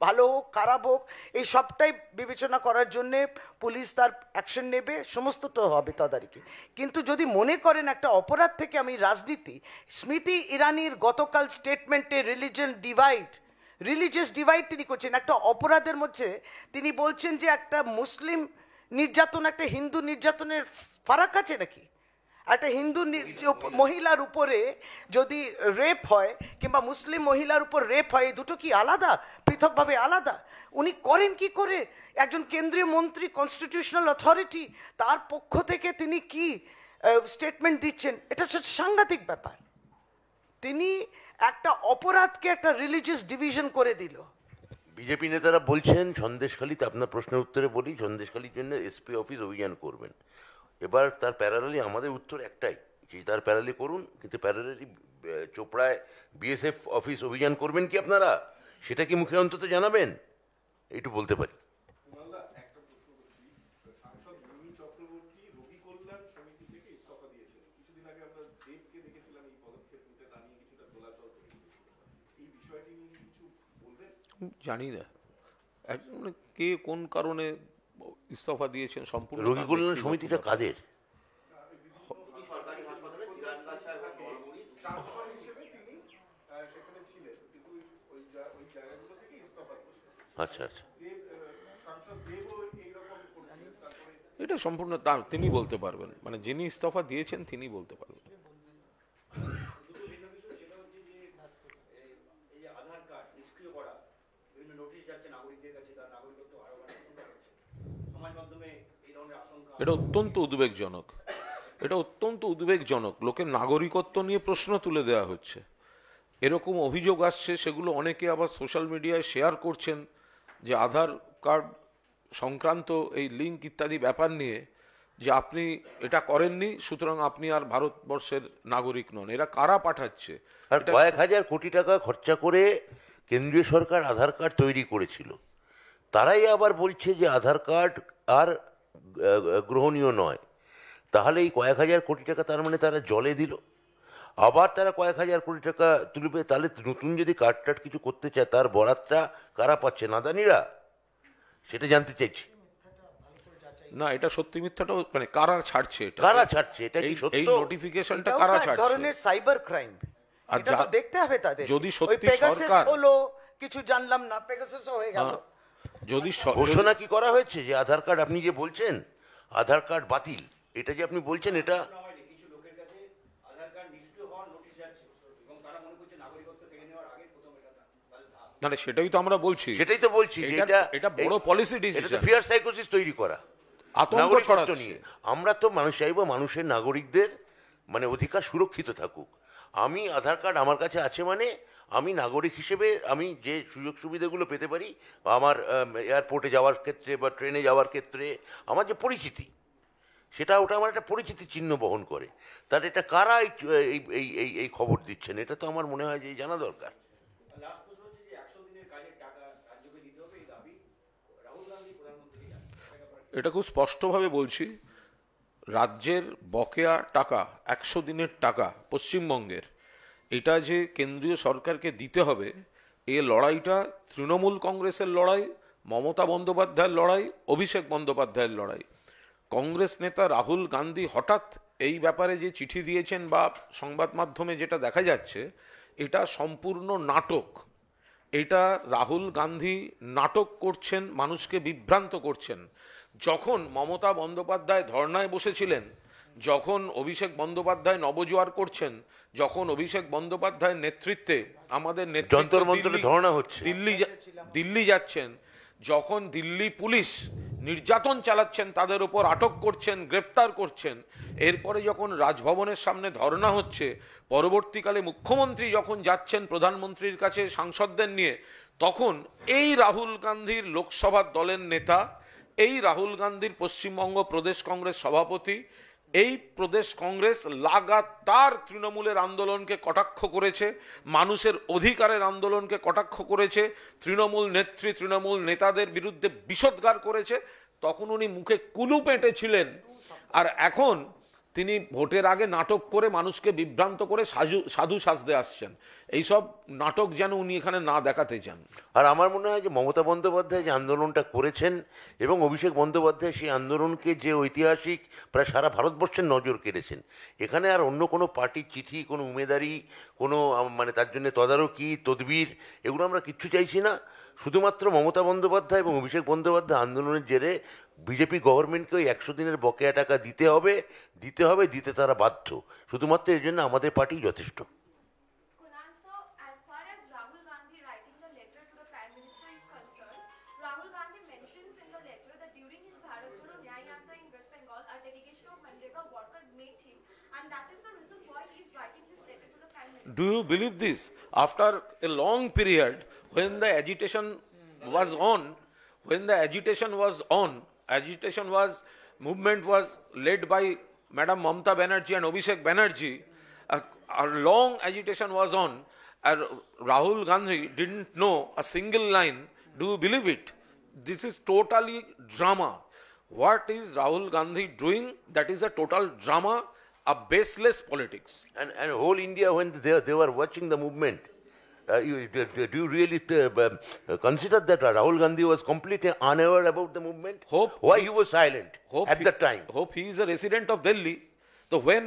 ভালো হোক খারাপ হোক, এই সবটাই বিবেচনা করার জন্যে পুলিশ তার অ্যাকশন নেবে, সমস্ত তো হবে তদারকি। কিন্তু যদি মনে করেন একটা অপরাধ থেকে আমি রাজনীতি, স্মৃতি ইরানির গতকাল স্টেটমেন্টে রিলিজিয়াস ডিভাইড তিনি করছেন একটা অপরাধের মধ্যে। তিনি বলছেন যে একটা মুসলিম নির্যাতন একটা হিন্দু নির্যাতনের ফারাক আছে নাকি? একটা হিন্দু মহিলার উপরে যদি রেপ হয় কিংবা মুসলিম মহিলার উপর রেপ হয়, এই দুটো কি আলাদা, পৃথকভাবে আলাদা? উনি করেন কি করে? একজন কেন্দ্রীয় মন্ত্রী, কনস্টিটিউশনাল অথরিটি, তার পক্ষ থেকে তিনি কি স্টেটমেন্ট দিচ্ছেন, এটা হচ্ছে সাংঘাতিক ব্যাপার। তিনি একটা অপরাধকে একটা রিলিজিয়াস ডিভিশন করে দিল। বিজেপি নেতারা বলছেন সন্দেশখালীতে, আপনার প্রশ্নের উত্তরে বলি, সন্দেশখালীর জন্য এসপি অফিস অভিযান করবেন। এবার তার প্যারালালি আমাদের উত্তর একটাই, যে তার প্যারালি করুন, কিন্তু প্যারালালি চোপড়ায় বিএসএফ অফিস অভিযান করবেন কি আপনারা, সেটা কি মুখে অন্তত জানাবেন, এইটু বলতে পারি। জানি না কে কোন কারণে ইস্তফা দিয়েছেন, সম্পূর্ণ রোগী কল্যাণ সমিতিটা কাদের? সরকারি হাসপাতালে চিরানগাছা এবং নরমুড়ি আচ্ছা আচ্ছা। এটা সম্পূর্ণ তিনি বলতে পারবেন, মানে যিনি ইস্তফা দিয়েছেন তিনি বলতে পারবেন। দুটো ভিন্ন বিষয়, সেটা হচ্ছে যে এই যে আধার কার্ড নিষ্ক্রিয় করা, বিভিন্ন নোটিশ যাচ্ছে নাগরিকদের কাছে, তার নাগরিকত্ব হারানোর আশঙ্কা হচ্ছে, সমাজ মাধ্যমে এই ধরনের আশঙ্কা। এটা অত্যন্ত উদ্বেগজনক, এটা অত্যন্ত উদ্বেগজনক। লোকের নাগরিকত্ব নিয়ে প্রশ্ন তুলে দেওয়া হচ্ছে, এরকম অভিযোগ আসছে, সেগুলো অনেকে আবার সোশ্যাল মিডিয়ায় শেয়ার করছেন যে আধার কার্ড সংক্রান্ত এই লিঙ্ক ইত্যাদি ব্যাপার নিয়ে, যে আপনি এটা করেননি সুতরাং আপনি আর ভারতবর্ষের নাগরিক নন। এরা কারা পাঠাচ্ছে? আর কয়েক হাজার কোটি টাকা খরচা করে কেন্দ্রীয় সরকার আধার কার্ড তৈরি করেছিল, তারাই আবার বলছে যে আধার কার্ড আর গ্রহণীয় নয়। তাহলে এই কয়েক হাজার কোটি টাকা তার মানে তারা জলে দিল, আবার তারা কয়েক হাজার কোটি টাকা তুলবে। তাহলে নতুন যদি কার্ড টার্ড কিছু করতে চায় তার বরাতটা কারা পাচ্ছে? নাদানিরা? সেটা জানতে চাইছি। না, এটা সত্যি মিথ্যাটাও, মানে কারা ছাড়ছে এটা, কারা ছাড়ছে এটা কি এই সত্য? নোটিফিকেশনটা এটাও কারা তো এক ছাড়ছে? ধরনের সাইবার ক্রাইম। আর এটা তো দেখতে হবে তাদের। যদি ওই সত্যি পেগাসাস সরকার হলো, কিছু জানলাম না, পেগাসাস হয়ে গেল। যদি ঘোষণা কি করা হয়েছে যে আধার কার্ড, আপনি যে বলছেন আধার কার্ড বাতিল, এটা যে আপনি বলছেন, এটা হয়নি, কিছু লোকের কাছে আধার কার্ড নিষ্ক্রিয় হওয়ার নোটিশ যাচ্ছে এবং তারা মনে করছে নাগরিকত্ব কেড়ে নেওয়ার আগে প্রথম এটা তাদের ধাপ। না, সেটাই তো আমরা বলছি, সেটাই তো বলছি যে এটা বড় পলিসি এটা তো ডিসিশন, ফিয়ার সাইকোসিস তৈরি করা, আতঙ্ক নাগরিকত্ব ছড়াচ্ছে। নিয়ে। আমরা তো মানুষ চাইবো মানুষের, নাগরিকদের মানে অধিকার সুরক্ষিত থাকুক। আমি আধার কার্ড আমার কাছে আছে মানে আমি নাগরিক হিসেবে আমি যে সুযোগ সুবিধাগুলো পেতে পারি, আমার এয়ারপোর্টে যাওয়ার ক্ষেত্রে বা ট্রেনে যাওয়ার ক্ষেত্রে আমার যে পরিচিতি, ওটা আমার একটা পরিচিতি চিহ্ন বহন করে। তার এটা কারা এই খবর দিচ্ছেন, এটা তো আমার মনে হয় যে জানা দরকার। লাস্ট প্রশ্ন হচ্ছে যে 100 দিনের কাজের টাকা রাজ্যকে দিতে হবে, এই দাবি রাহুল গান্ধী প্রধানমন্ত্রী জানান। এটা খুব স্পষ্টভাবে বলছি, রাজ্যের বকেয়া টাকা 100 দিনের টাকা পশ্চিমবঙ্গের, এটা যে কেন্দ্রীয় সরকারকে দিতে হবে, এই লড়াইটা তৃণমূল কংগ্রেসের লড়াই, মমতা বন্দ্যোপাধ্যায়ের লড়াই, অভিষেক বন্দ্যোপাধ্যায়ের লড়াই। কংগ্রেস নেতা রাহুল গান্ধী হঠাৎ এই ব্যাপারে যে চিঠি দিয়েছেন বা সংবাদ মাধ্যমে যেটা দেখা যাচ্ছে, এটা সম্পূর্ণ নাটক। এটা রাহুল গান্ধী নাটক করছেন, মানুষকে বিভ্রান্ত করছেন। যখন মমতা বন্দ্যোপাধ্যায় ধর্নায় বসেছিলেন, যখন অভিষেক বন্দ্যোপাধ্যায় নবজোয়ার করছেন, যখন অভিষেক বন্দ্যোপাধ্যায়ের নেতৃত্বে আমাদের যন্তর মন্তরে ধর্ণা হচ্ছে, দিল্লি যাচ্ছেন, যখন দিল্লি পুলিশ নির্যাতন চালাচ্ছেন, তাদের উপর আটক করছেন, গ্রেপ্তার করছেন, এরপরে যখন রাজভবনের সামনে ধর্ণা হচ্ছে, পরবর্তীকালে মুখ্যমন্ত্রী যখন যাচ্ছেন প্রধানমন্ত্রীর কাছে সাংসদদের নিয়ে, তখন এই রাহুল গান্ধীর লোকসভা দলের নেতা, এই রাহুল গান্ধীর পশ্চিমবঙ্গ প্রদেশ কংগ্রেস সভাপতি, এই প্রদেশ কংগ্রেস লাগাতার তৃণমূলের আন্দোলনকে কটাক্ষ করেছে, মানুষের অধিকারের আন্দোলনকে কটাক্ষ করেছে, তৃণমূল নেত্রী, তৃণমূল নেতাদের বিরুদ্ধে বিষোদ্গার করেছে। তখন উনি মুখে কুলু পেটেছিলেন, আর এখন তিনি ভোটের আগে নাটক করে মানুষকে বিভ্রান্ত করে সাধু সাজতে আসছেন। এইসব নাটক যেন উনি এখানে না দেখাতে চান। আর আমার মনে হয় যে মমতা বন্দ্যোপাধ্যায় যে আন্দোলনটা করেছেন এবং অভিষেক বন্দ্যোপাধ্যায় সেই আন্দোলনকে যে ঐতিহাসিক প্রায় সারা ভারতবর্ষের নজর কেড়েছেন, এখানে আর অন্য কোনো পার্টির চিঠি, কোনো উমেদারি, কোনো মানে তার জন্য তদারকি তদবির, এগুলো আমরা কিচ্ছু চাইছি না। শুধুমাত্র মমতা বন্দ্যোপাধ্যায় এবং অভিষেক বন্দ্যোপাধ্যায় আন্দোলনের জেরে বিজেপি গভর্নমেন্টকে ওই 100 দিনের বকেয়া টাকা দিতে তারা বাধ্য। শুধুমাত্র এই জন্য আমাদের পার্টি যথেষ্ট। Kunal sir, as far as Rahul Gandhi writing the letter to the Prime Minister is concerned, Rahul Gandhi mentions in the letter that during his Bharat Jodo Nyay Yatra in West Bengal, a delegation of Manrega workers met him, and that is the reason why he is writing this letter to the Prime Minister. Do you believe this? After a long period, when the agitation movement was led by Madam Mamata Banerjee and Abhishek Banerjee, a long agitation was on, and Rahul Gandhi didn't know a single line. Do you believe it? This is totally drama. What is Rahul Gandhi doing? That is a total drama, a baseless politics. And whole India, when they were watching the movement, do you really consider that Rahul Gandhi was completely unaware about the movement? Why he was silent at that time? Hope he is a resident of Delhi. So when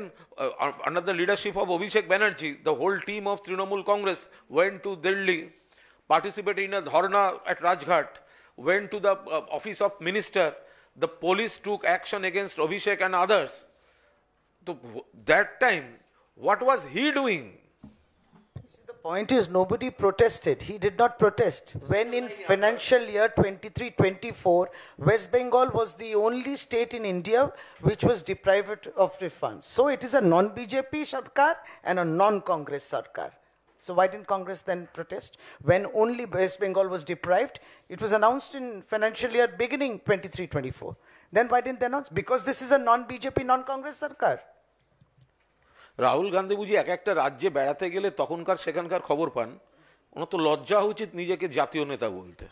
under the leadership of Abhishek Banerjee, the whole team of Trinamool Congress went to Delhi, participated in a dharna at Rajghat, went to the office of minister, the police took action against Abhishek and others. So that time, what was he doing? The point is, nobody protested. He did not protest. When in financial year 23-24, West Bengal was the only state in India which was deprived of refunds. So it is a non-BJP Sarkar and a non-Congress Sarkar. So why didn't Congress then protest? When only West Bengal was deprived, it was announced in financial year beginning 23-24. Then why didn't they announce? Because this is a non-BJP, non-Congress Sarkar. Rahul Gandhi বুঝি এক একটা রাজ্যে বেড়াতে গেলে তখনকার সেখানকার খবর পান, ওনার তো লজ্জা উচিত নিজেকে জাতীয় নেতা বলতে।